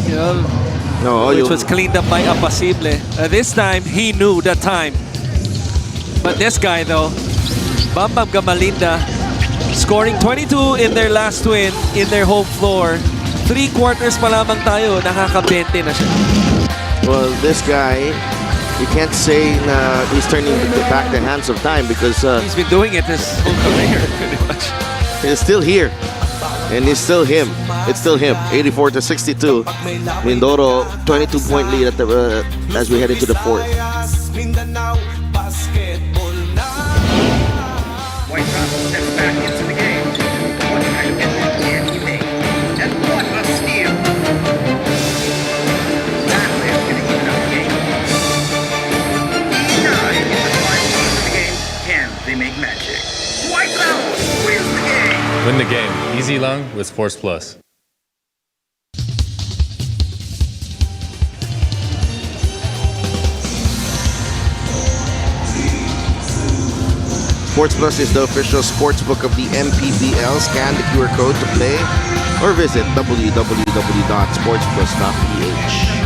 you know, No, which you, was cleaned up by Apacible. This time, he knew the time. But this guy, though, Bam Bam Gamalinda, scoring 22 in their last win in their home floor. 3 quarters pa lamang tayo, nakaka-20 na siya. well, this guy, you can't say he's turning back the hands of time because He's been doing it his whole career, pretty much. he's still here. And it's still him. It's still him. 84-62. Mindoro, 22-point lead at the, as we head into the fourth. Mindanao basketball na. White House steps back into the game. What kind of effort can he make? And what a steal! That player's gonna even up the game. 9 in the final minutes of the game. Can they make magic? White House wins the game! Win the game. Easy long with Force Plus. Sports Plus is the official sports book of the MPBL. Scan the QR code to play or visit www.sportsplus.ph.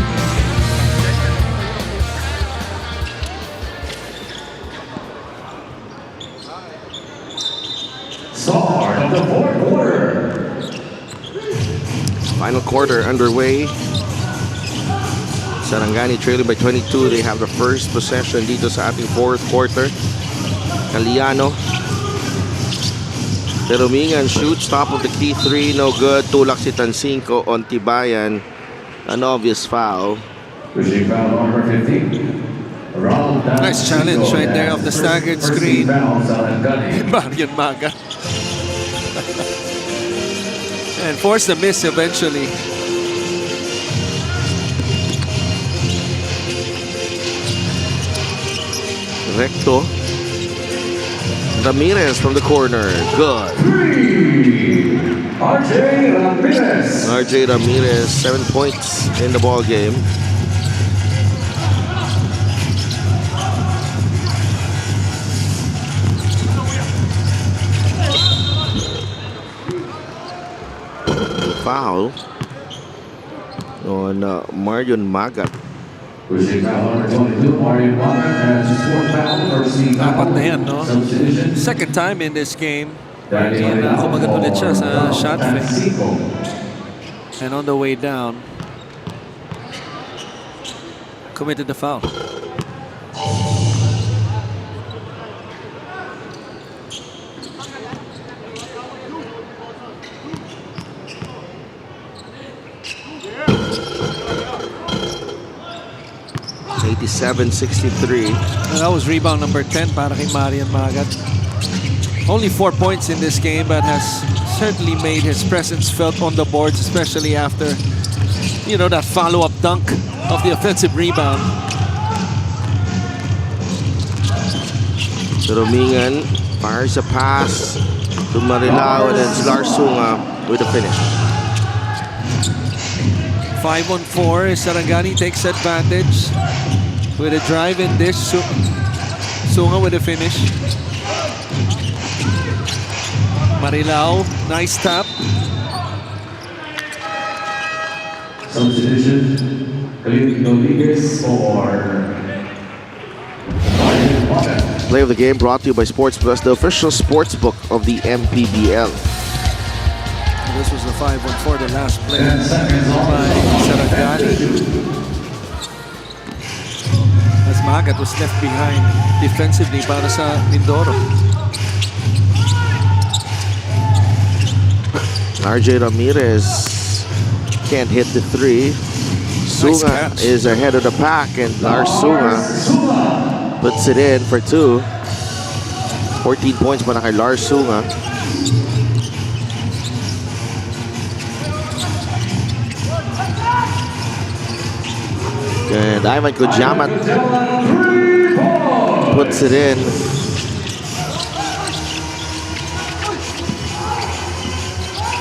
Start of the fourth quarter. Final quarter underway. Sarangani trailing by 22. They have the first possession dito sa ating fourth quarter. Caliano. Pero Mingan shoots top of the key three. No good. Tulak si Tancinco on Tibayan. An obvious foul. Pushing foul number 15. Nice challenge right there of the staggered screen. Marian Maga. And forced the miss eventually. Recto. Ramirez from the corner. Good. RJ Ramirez. RJ Ramirez, 7 points in the ball game. foul on Marion Magat. Pushing foul number 22, Mario Bonner, has his fourth foul, first team Apat foul. na yan, no? Substitution. Second time in this game. Daddy Yan, foul kumagat ulit siya sa for shot fake. Francisco. And on the way down, committed the foul. $87-63. That was rebound number 10 para kay Marian Magat. Only 4 points in this game, but has certainly made his presence felt on the boards, especially after, you know, that follow-up dunk of the offensive rebound. Romingan fires a pass to Marilao, and then Larsunga with a finish. 5-on-4, Sarangani takes advantage with a drive and dish. Sunga with a finish. Marilao, nice tap. Substitution, Khalid Rodriguez for Mario Bonner. Play of the game brought to you by Sports Plus, the official sports book of the MPBL. This was the 5-on-4, the last play 10 seconds on by Sarangani. As Magat was left behind defensively para sa Mindoro. RJ Ramirez can't hit the three. Sunga catch. is ahead of the pack, and Larsunga puts it in for two. 14 points para kay Larsunga. And Ivan Kujamat puts it in.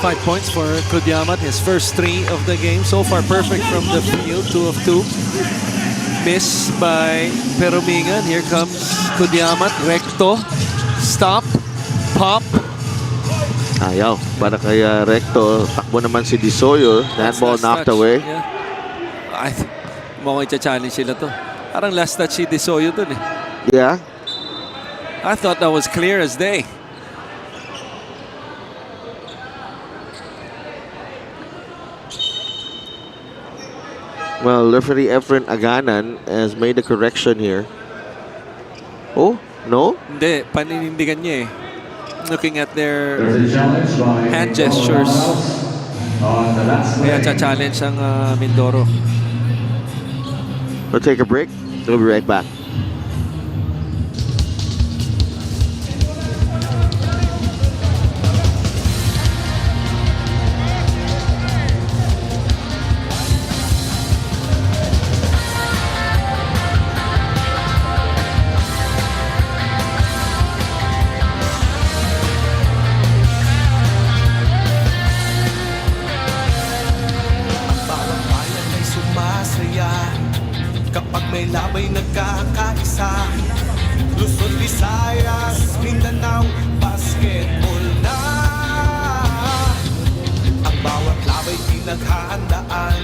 Five points for Kudiamat, his first three of the game. So far perfect from the field, 2 of 2. Miss by Perumingan. Here comes Kudiamat, recto, stop, pop. Ayaw, para kay Recto. Takbo naman si Disoyo. That ball Last knocked touch. away. Yeah. Mukhang i-challenge sila to. Parang last touch si Disoyo dun eh. Yeah. I thought that was clear as day. Well, referee Efren Aganan has made a correction here. Oh, no? Hindi, paninindigan niya eh. Looking at their There's a challenge by hand gestures. on the last Kaya play. cha-challenge ang Mindoro. We'll take a break. We'll be right back. Bawat bayan ay sumasaya kapag may labay nagkakaisa. Luzon, Visayas, Mindanao, basketball na. Ang bawat labay pinaghahandaan,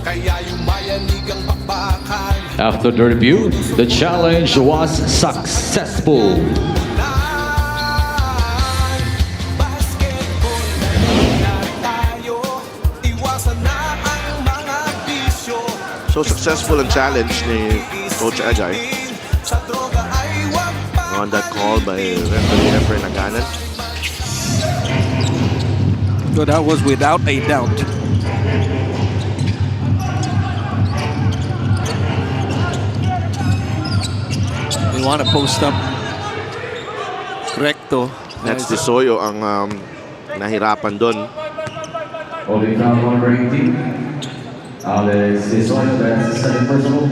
kaya yumayanig ang bakbakan. After the review, the challenge was successful. Basketball na tayo, iwasan na ang mga bisyo. So successful ang challenge ni Coach Ajay Sa droga ay wag pa. on that call by referee Efren Aganan. So that was without a doubt. They want to post up recto. That's Disoyo ang nahirapan doon. Holding foul number 18. Alex Disoyo, that's the second personal.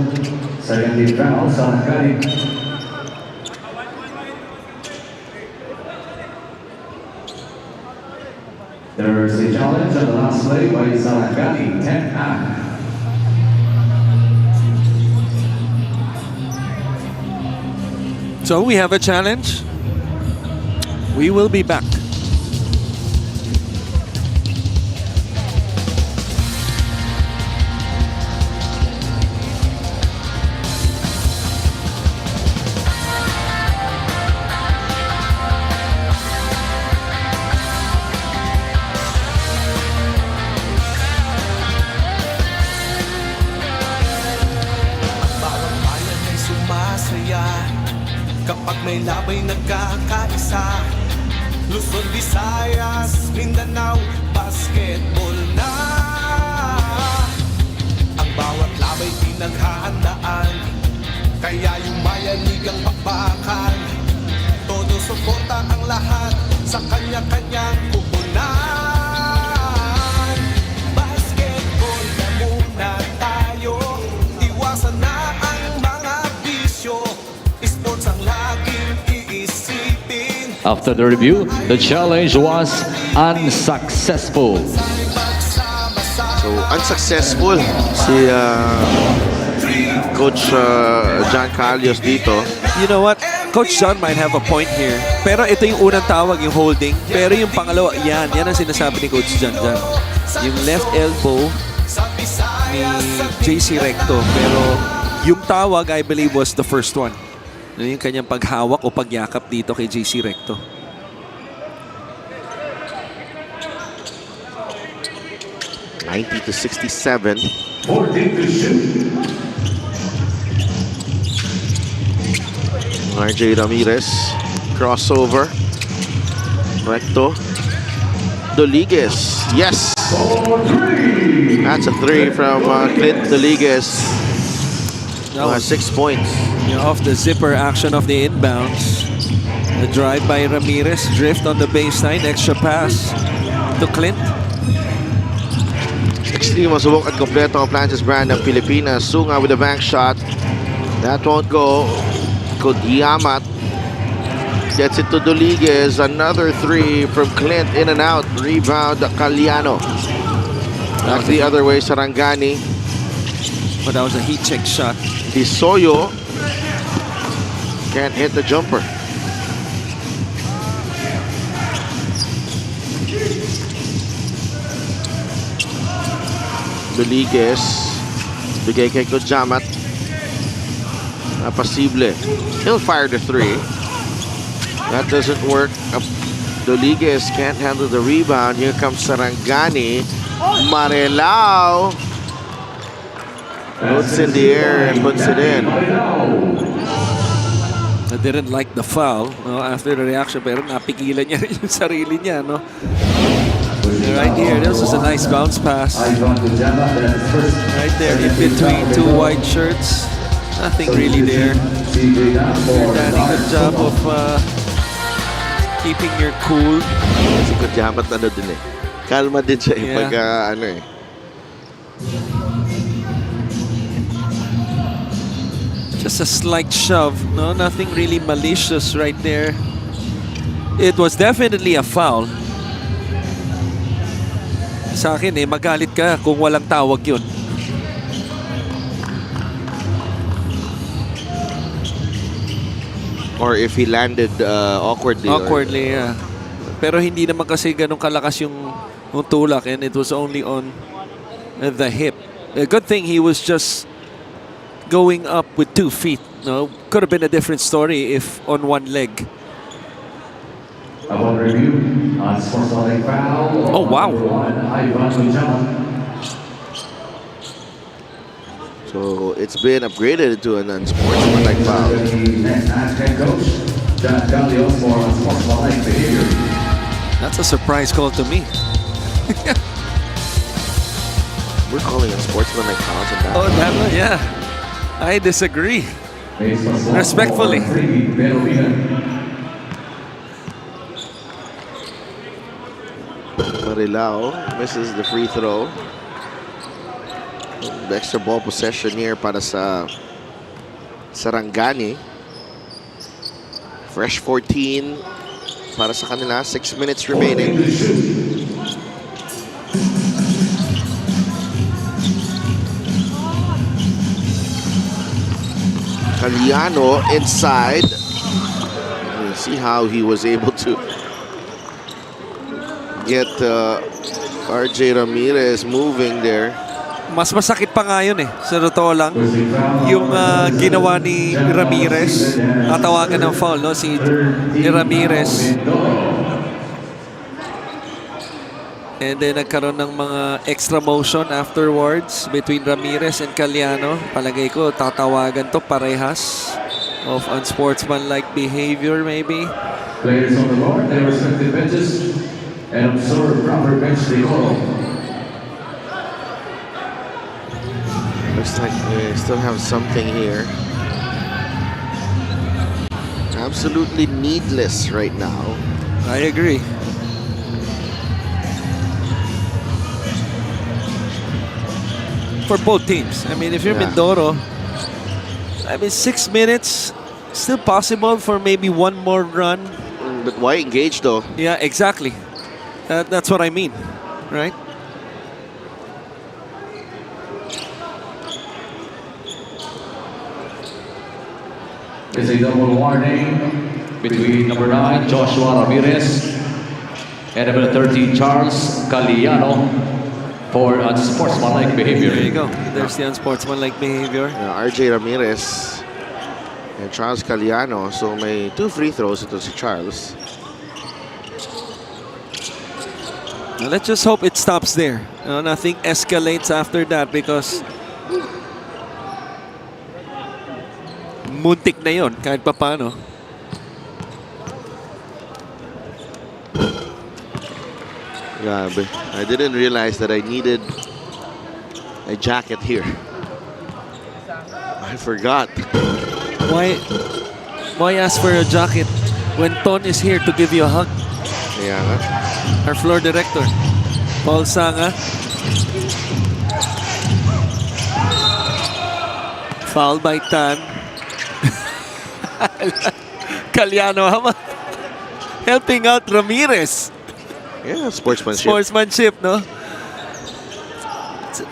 Second team foul, Sarangani. There's a challenge on the last play by Sarangani, 10-9. So we have a challenge. We will be back. sabay nagkakaisa. Luzon, Visayas, Mindanao, basketball na. Ang bawat labay pinaghahandaan, kaya yung mayanigang pakbakan. Todo suporta ang lahat sa kanya-kanyang pupunan. Basketball na muna tayo, iwasan na ang mga bisyo. Sports ang laging iisipin. After the review, the challenge was unsuccessful. So, unsuccessful si Coach John Calios dito. You know what? Coach John might have a point here. Pero ito yung unang tawag, yung holding. Pero yung pangalawa, yan ang sinasabi ni Coach John dyan. Yung left elbow ni JC Recto. Pero yung tawag, I believe, was the first one. Yung kanyang paghawak o pagyakap dito kay JC Recto. (90-67). 14 to shoot. RJ Ramirez, crossover. Recto. Doliguez, yes! That's a three from Clint Doliguez. 6 points. Off the zipper action of the inbounds. The drive by Ramirez, drift on the baseline, extra pass to Clint. Extreme masubok at kompleto ang Planches brand ng Pilipinas. Sunga with a bank shot. That won't go. Kodyamat gets it to Doliguez. Another three from Clint, in and out. Rebound, Caliano. Back the other way, Sarangani. But that was a heat check shot. Isoyo can't hit the jumper. Doliguez, bigay kay Kodyamat. Pasible. He'll fire the three. That doesn't work. Doliguez can't handle the rebound. Here comes Sarangani. Marilao puts in the air and puts it in. I didn't like the foul after the reaction, pero napigilan niya rin yung sarili niya, no? Right here, this was a nice bounce pass. Right there in between two white shirts. Nothing really there. Danny, good job of keeping your cool. Si Kodyamat ano din eh. Kalma din siya eh. Pag ano eh. Just a slight shove, no? Nothing really malicious right there. It was definitely a foul. Sa akin magalit ka kung walang tawag yun. Or if he landed awkwardly. Awkwardly, yeah. Pero hindi naman kasi ganun kalakas yung tulak, and it was only on the hip. A good thing he was just going up with 2 feet. No, could have been a different story if on one leg. Upon review, unsportsmanlike foul. Oh, wow. So it's been upgraded to an unsportsmanlike foul. That's a surprise call to me. We're calling unsportsmanlike fouls on that. Oh, that one, yeah. I disagree. Respectfully. Marilao misses the free throw. Extra ball possession here para sa Sarangani. Fresh 14 para sa kanila. 6 minutes remaining. Caliano inside. We'll see how he was able to get RJ Ramirez moving there. Mas masakit pa nga yun sa totoo lang. Yung ginawa ni Ramirez, natawagan ng foul, no? Si Ramirez. And then nagkaroon ng mga extra motion afterwards between Ramirez and Caliano. Palagay ko, tatawagan to parehas. of unsportsmanlike behavior, maybe. Players on the board, their respective benches, and observe proper bench decorum. Looks like we still have something here. Absolutely needless right now. I agree. For both teams. I mean, if you're Yeah. Mindoro, I mean, 6 minutes, still possible for maybe one more run. But why engage though? Yeah, exactly. That's what I mean, right? It's a double warning Between number 9, Joshua Ramirez, and number 13, Charles Caliano, for unsportsmanlike behavior. There you go. There's the unsportsmanlike behavior. RJ Ramirez and Charles Caliano. So may 2 free throws ito si Charles. Now, let's just hope it stops there. Nothing escalates after that because muntik na yon kahit papano. Grabe. I didn't realize that I needed a jacket here. I forgot. Why ask for a jacket when Ton is here to give you a hug? Yeah. Our floor director, Paul Sanga. Foul by Tan. Caliano helping out Ramirez. Yeah, sportsmanship. Sportsmanship, no?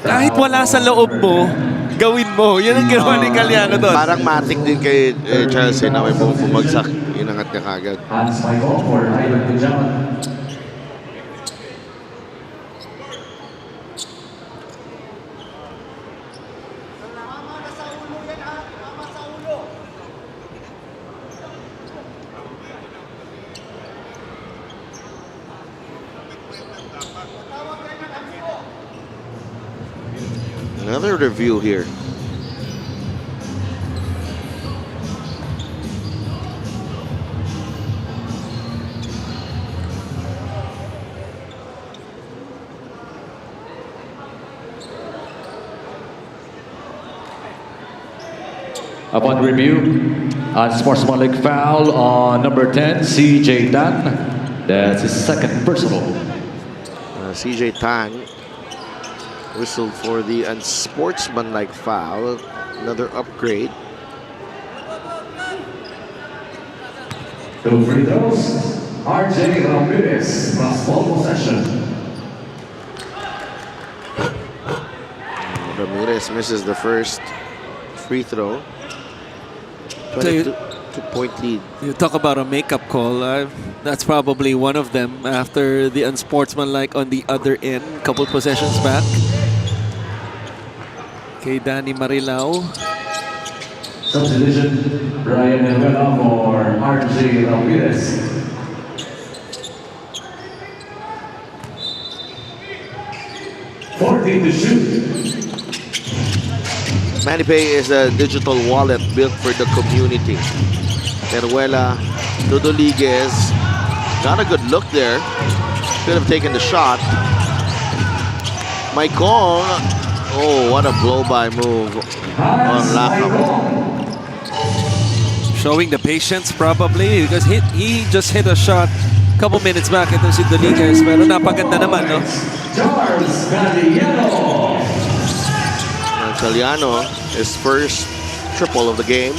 Kahit wala sa loob mo, gawin mo. Yan ang ginawa ni Caliano doon. Parang matik din kay Charles na may bumagsak. Inangat niya kagad. Hands by call for Ivan Pijaman. Another review here. Upon review, unsportsmanlike foul on number 10, CJ Tan. That's his second personal. CJ Tan whistled for the unsportsmanlike foul. Another upgrade. 2 free throws. RJ Ramirez plus ball possession. Ramirez misses the first free throw. So you- 22-point lead. You talk about a makeup call. That's probably one of them after the unsportsmanlike on the other end. Couple possessions back. Kay Danny Marilao. Substitution, Brian Herrera for RJ Ramirez. To shoot. MannyPay is a digital wallet built for the community. Teruela, Rodriguez got a good look there. Could have taken the shot. Maicon, oh, what a blow-by move on Lakam. Showing the patience probably because he just hit a shot a couple minutes back. Ito si Rodriguez pero napaganda naman, no? Charles Caliano. Caliano, his first triple of the game.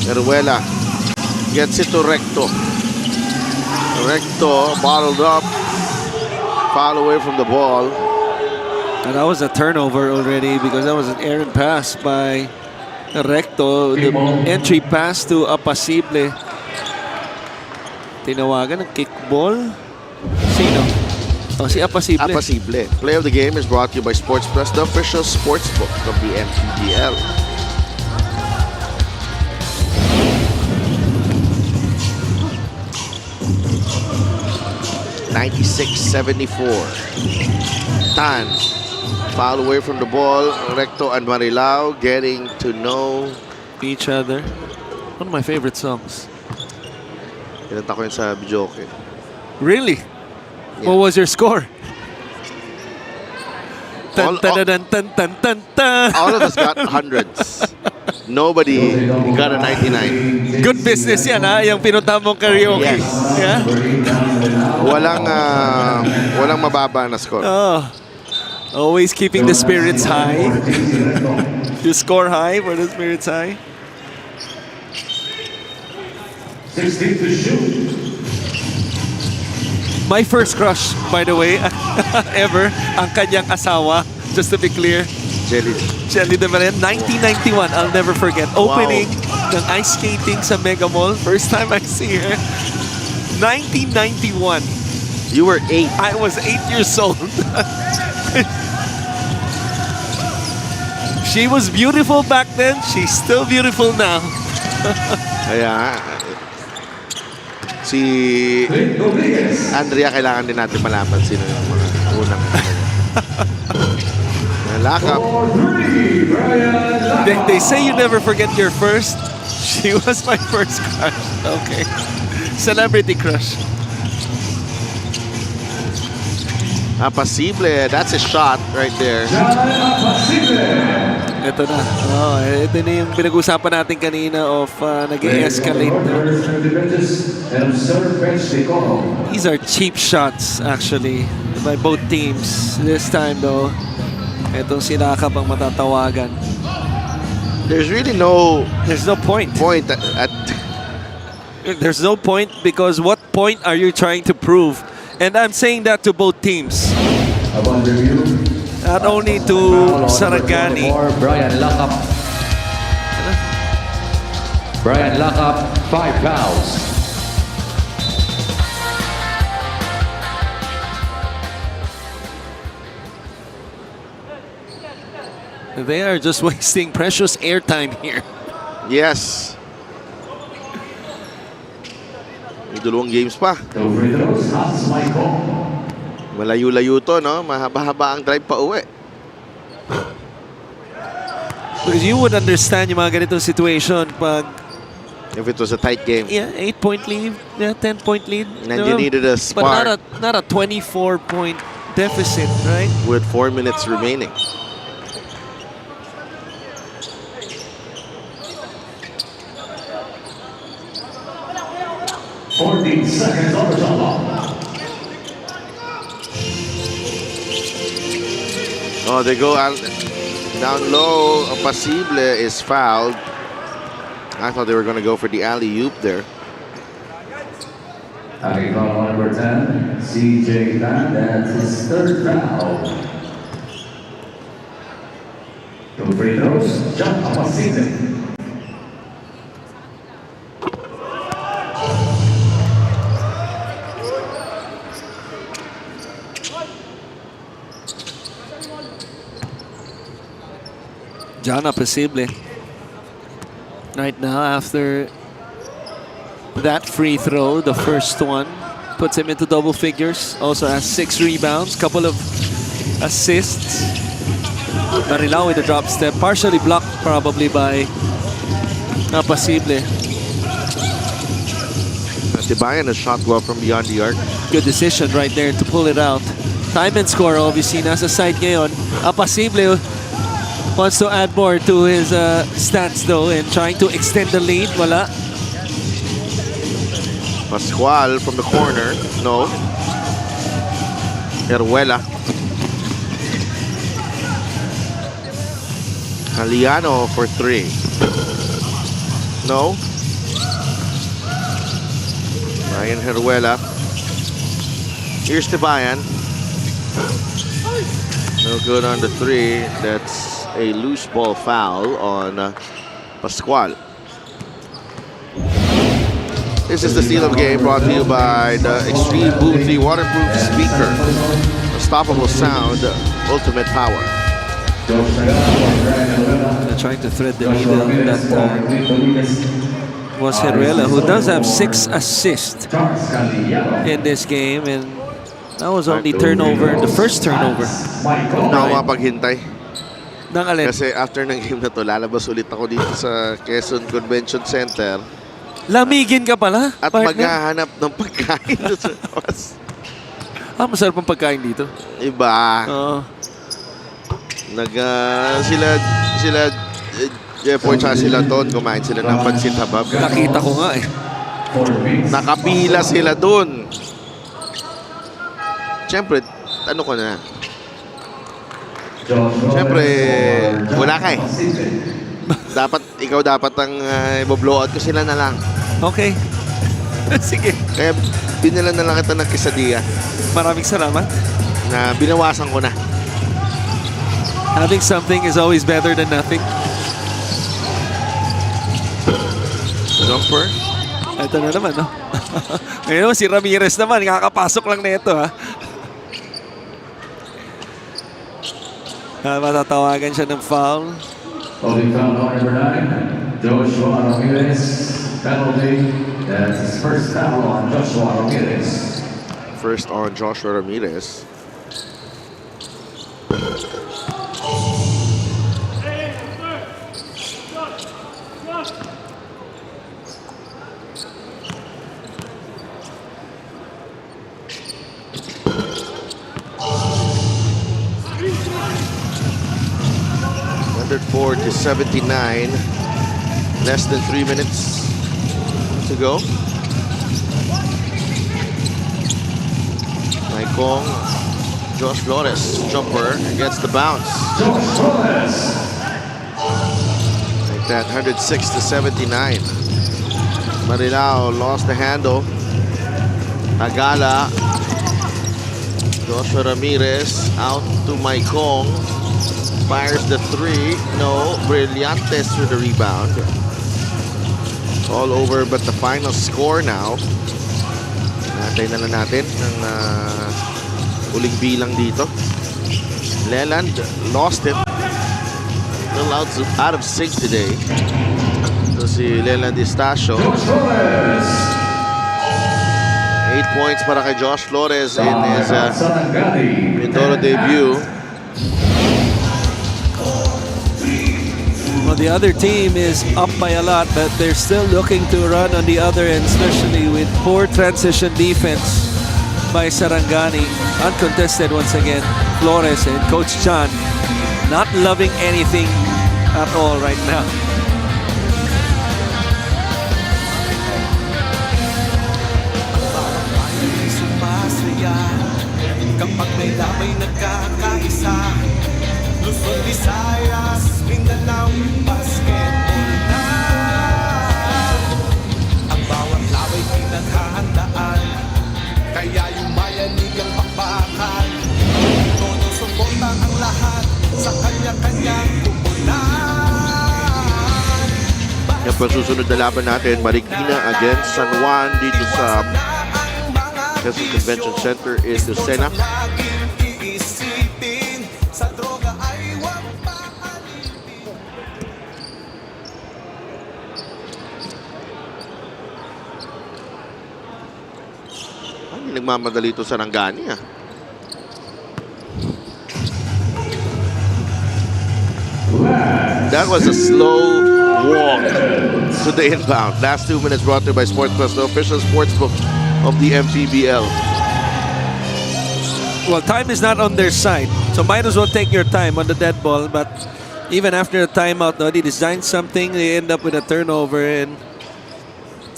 Teruela gets it to Recto. Recto bottled up. Foul away from the ball. And that was a turnover already because that was an errant pass by Recto. The entry pass to Apacible. Tinawagan ng kickball. Sino? Oh, si Apacible. Apacible. Play of the game is brought to you by Sports Plus, the official sports book of the MPBL. (96-74). Tan Foul away from the ball. Recto and Marilao getting to know. Each other. One of my favorite songs. Kinanta ko yun sa video okay. Really? Yeah. What was your score? Tan, All- tan, tan, tan, tan, tan, tan. All of us got hundreds. Nobody got a 99. Good business yan, ha? Yung pinunta mong karaoke. Yes. Yeah? Walang mababa na score. Oh. Always keeping the spirits high. To score high for the spirits high. 16 to shoot. My first crush, by the way, ever, ang kanyang asawa, just to be clear. Jelly de Marian, 1991, I'll never forget. Opening ng ice skating sa Mega Mall. First time I see her. 1991. You were 8. I was 8 years old. She was beautiful back then. She's still beautiful now. Kaya si Andrea kailangan din natin malaman sino yung mga unang nalakap. They say you never forget your first. She was my first crush. Okay. Celebrity crush. Apasible. That's a shot right there. Ito na. Oh, ito na yung pinag-usapan natin kanina of nag-escalate na. These are cheap shots actually by both teams. This time though, itong sinakap ang matatawagan. There's really There's no point. at There's no point because what point are you trying to prove? And I'm saying that to both teams. Not only to Sarangani. Brian Lakap. Brian Lakap, 5 fouls. They are just wasting precious airtime here. yes. May 2 games pa. Malayo-layo to, no? Mahaba-haba ang drive pa uwi. Because you would understand yung mga ganitong situation pag If it was a tight game. 8-point lead, 10-point lead. And you needed a spark. But not a 24-point deficit, right? With 4 minutes remaining. Seconds on the shot clock. Oh, they go out down low. Apasible is fouled. I thought they were going to go for the alley-oop there. Taking foul on number 10, CJ Tan. That's his 3rd foul. 2 free throws, John Apasible. John Apasible. Right now, after that free throw, the first one, puts him into double figures. Also has 6 rebounds, couple of assists. Marilao with a drop step, partially blocked probably by Apasible. Tibayan has shot well from beyond the arc. Good decision right there to pull it out. Time and score obviously nasa side ngayon. Apasible wants to add more to his stats though and trying to extend the lead. Wala. Pascual from the corner. No. Heruela. Aliano for 3. No. Ryan Heruela. Here's Tibayan. No good on the 3. That's a loose ball foul on Pascual. This is the steal of the game brought to you by the Extreme Boom 3 waterproof speaker. Unstoppable sound, ultimate power. They're trying to thread the needle that time. Was Heruela, who does have 6 assists in this game, and That was only turnover, the first turnover. Huwag na ako mapaghintay. Ng alin? Kasi after ng game na to, lalabas ulit ako dito sa Quezon Convention Center. Lamigin ka pala, At partner. maghahanap ng pagkain doon sa labas. Masarap ang pagkain dito. Iba. Oo. Sila Jeffoy tsaka sila Ton, kumain sila ng pansit habab. Nakita ko nga eh. Nakapila sila doon. Siyempre, ano ko na? Siyempre, wala ka eh. Ikaw dapat ang i-blow out ko, sila na lang. Okay. Sige. Kaya binila na lang kita ng quesadilla Maraming salamat. na binawasan ko na. Having something is always better than nothing. Jumper. Ito na naman, no? Ngayon, si Ramirez naman, kakapasok lang na ito, ha? Matatawagan siya ng foul. Holding foul on number 9, Joshua Ramirez. Penalty. That's his first foul on Joshua Ramirez. First on Joshua Ramirez. To 79, less than 3 minutes to go. Maikong, Josh Flores, jumper, gets the bounce. Like that, 106 to 79. Marilao lost the handle. Agala, Joshua Ramirez out to Maikong. Fires the 3. No. Brillantes with the rebound. All over but the final score now. Natay na lang natin ng uling bilang dito. Leland lost it. Still out of sync today. So si Leland Estacio. 8 points para kay Josh Flores in his Mindoro debut. Well, the other team is up by a lot, but they're still looking to run on the other end, especially with poor transition defense by Sarangani. Uncontested once again. Flores and Coach John not loving anything at all right now. Sumasaya kapag may labay nagkakaisa. Luzon, Visayas, Mindanao, basketball na. Ang bawat laway pinaghahandaan, kaya yumayanig ang bakbakan. Todo suporta ang lahat sa kanya-kanyang kupunan. Yung pagsusunod na laban natin, Marikina against San Juan dito sa Quezon Convention Center in Lucena. Nagmamadali ito sa Sarangani, ah. That was a slow walk to the inbound. Last 2 minutes brought to you by Sports Plus, the official sports book of the MPBL. Well, time is not on their side, so might as well take your time on the dead ball. But even after the timeout, no, they designed something, they end up with a turnover, and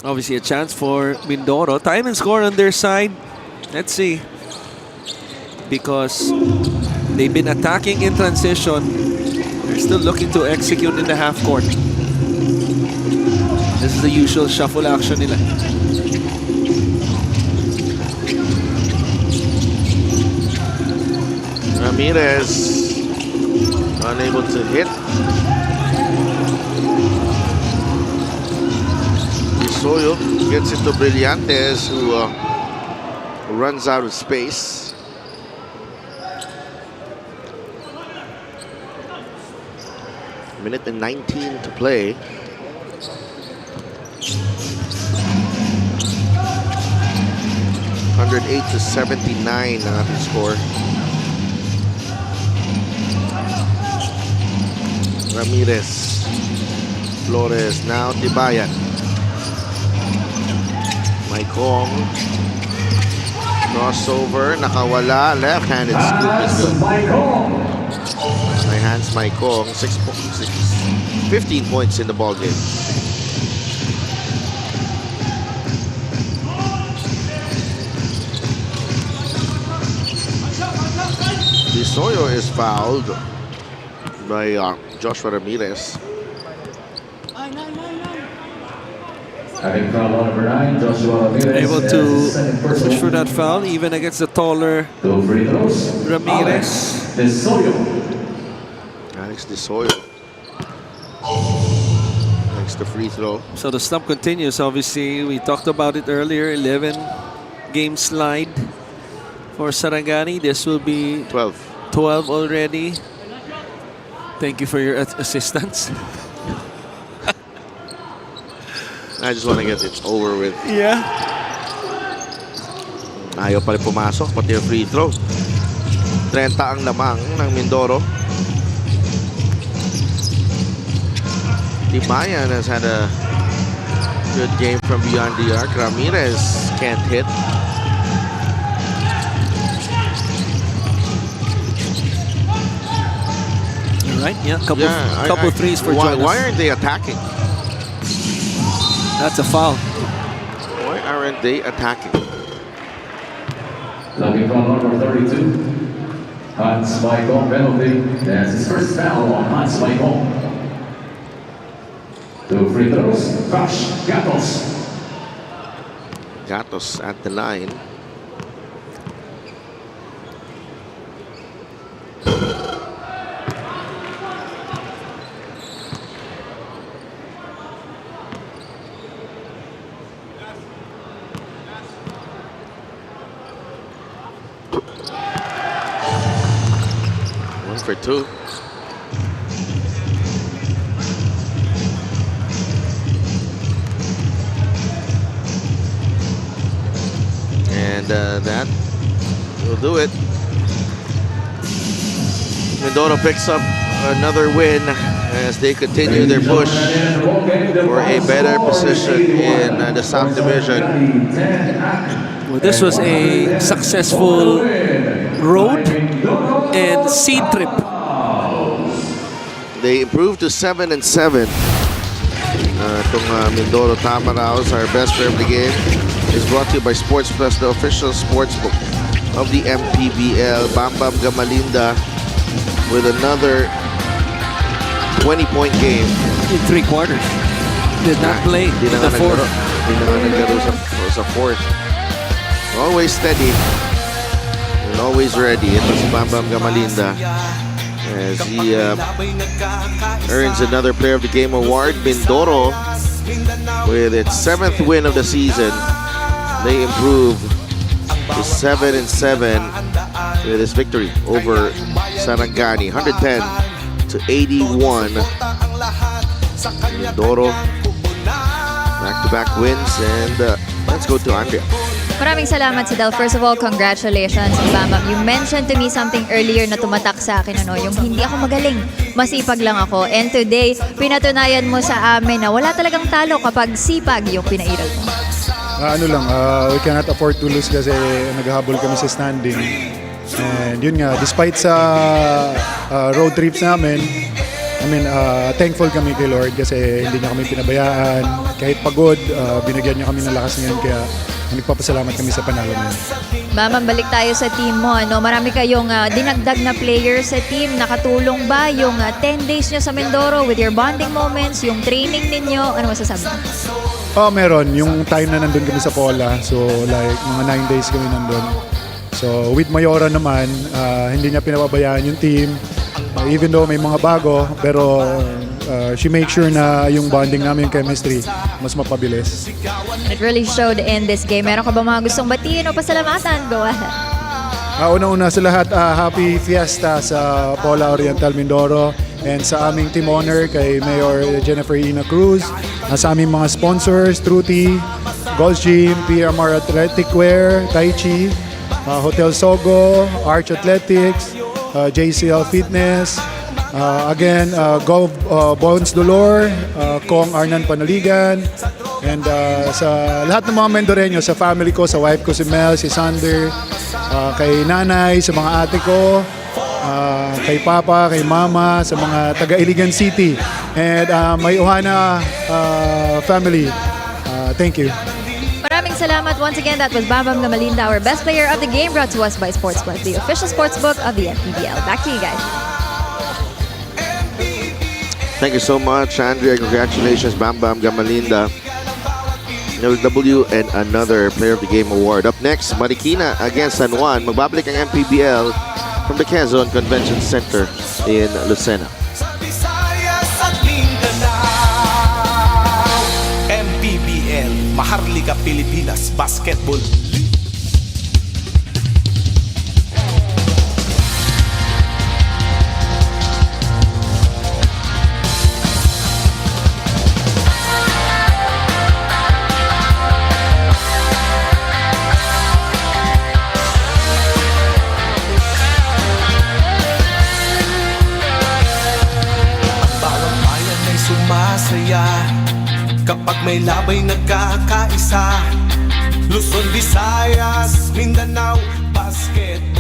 obviously a chance for Mindoro. Time and score on their side. Let's see. Because they've been attacking in transition. They're still looking to execute in the half court. This is the usual shuffle action nila. Ramirez unable to hit. Isoyo gets it to Brillantes, who runs out of space. Minute and 19 to play. 108-79 ang ating score. Ramirez. Flores. Now Tibayan. Maikong. Crossover. Nakawala. Left-handed scoop is good. My hands Maikong. 15 points in the ball game. Disoyo is fouled by Joshua Ramirez. Having foul on number 9, Joshua Ramirez. Able to and push for that foul, even against the taller 2 free throws. Ramirez. Disoyo. Alex Disoyo makes the free throw. So the slump continues. Obviously, we talked about it earlier. 11-game slide for Sarangani. This will be 12 already. Thank you for your assistance. I just want to get it over with. Yeah. Ayaw pa rin pumasok, pati yung free throw. 30 ang lamang ng Mindoro. Tibayan has had a good game from beyond the arc. Ramirez can't hit. Right? Yeah. Couple threes for Jonas. Why aren't they attacking? That's a foul. Why aren't they attacking? Looking from number 32. Hans Maikong penalty. That's his first foul on Hans Maikong. 2 free throws. Crush. Gatos. Gatos at the line. For 2. And that will do it. Mindoro picks up another win as they continue their push for a better position in the South Division. Well, this was a successful road and sea trip. They improved to 7-7. Mindoro Tamaraos, our best player of the game, is brought to you by Sports Plus, the official sportsbook of the MPBL. Bam Gamalinda with another 20-point game. In 3 quarters. Did not play in the fourth. Sa fourth. Always steady and always ready. Ito si Bam Gamalinda as he earns another Player of the Game award. Mindoro, with its 7th win of the season, they improve to 7-7 with this victory over Sarangani, 110-81. Mindoro, back-to-back wins, and let's go to Andrea. Maraming salamat si Del. First of all, congratulations, Bambam. You mentioned to me something earlier na tumatak sa akin, yung hindi ako magaling, masipag lang ako. And today, pinatunayan mo sa amin na wala talagang talo kapag sipag yung pinairal mo. We cannot afford to lose kasi naghahabol kami sa standing. And yun nga, despite sa road trips namin, thankful kami kay Lord kasi hindi niya kami pinabayaan. Kahit pagod, binigyan niya kami ng lakas ngayon kaya nagpapasalamat kami sa panalo na yun. Ma'am, balik tayo sa team mo. Marami kayong dinagdag na players sa team. Nakatulong ba yung 10 days nyo sa Mindoro with your bonding moments, yung training ninyo? Ano masasabi mo? Meron. Yung time na nandun kami sa Pola. So like mga 9 days kami nandun. So with Mayora naman, hindi niya pinababayaan yung team. Even though may mga bago, pero she makes sure na yung bonding namin, yung chemistry, mas mapabilis. It really showed in this game. Meron ka ba mga gustong batiin o pasalamatan? Go ahead. Una-una sa lahat, happy fiesta sa Pola Oriental Mindoro and sa aming team owner kay Mayor Jennifer Ina Cruz, sa aming mga sponsors, Truty, Gold's Gym, PMR Athletic Wear, Tai Chi, Hotel Sogo, Arch Athletics, JCL Fitness, again, Go Bones Dolor, Kong Arnan Panaligan, and sa lahat ng mga Mendoreño, sa family ko, sa wife ko si Mel, si Sander, kay nanay, sa mga ate ko, kay papa, kay mama, sa mga taga Iligan City, and may Ohana family. Thank you. Maraming salamat. Once again, that was Bam Gamalinda, our best player of the game, brought to us by Sportsbook, the official sportsbook of the MPBL. Back to you guys. Thank you so much, Andrea. Congratulations, Bam Gamalinda. LW and another Player of the Game award. Up next, Marikina against San Juan. Magbabalik ang MPBL from the Quezon Convention Center in Lucena. Sa Visayas at Mindanao, MPBL, Maharlika Pilipinas Basketball League. Sumasaya kapag may labay nagkakaisa. Luzon, Visayas, Mindanao, Basket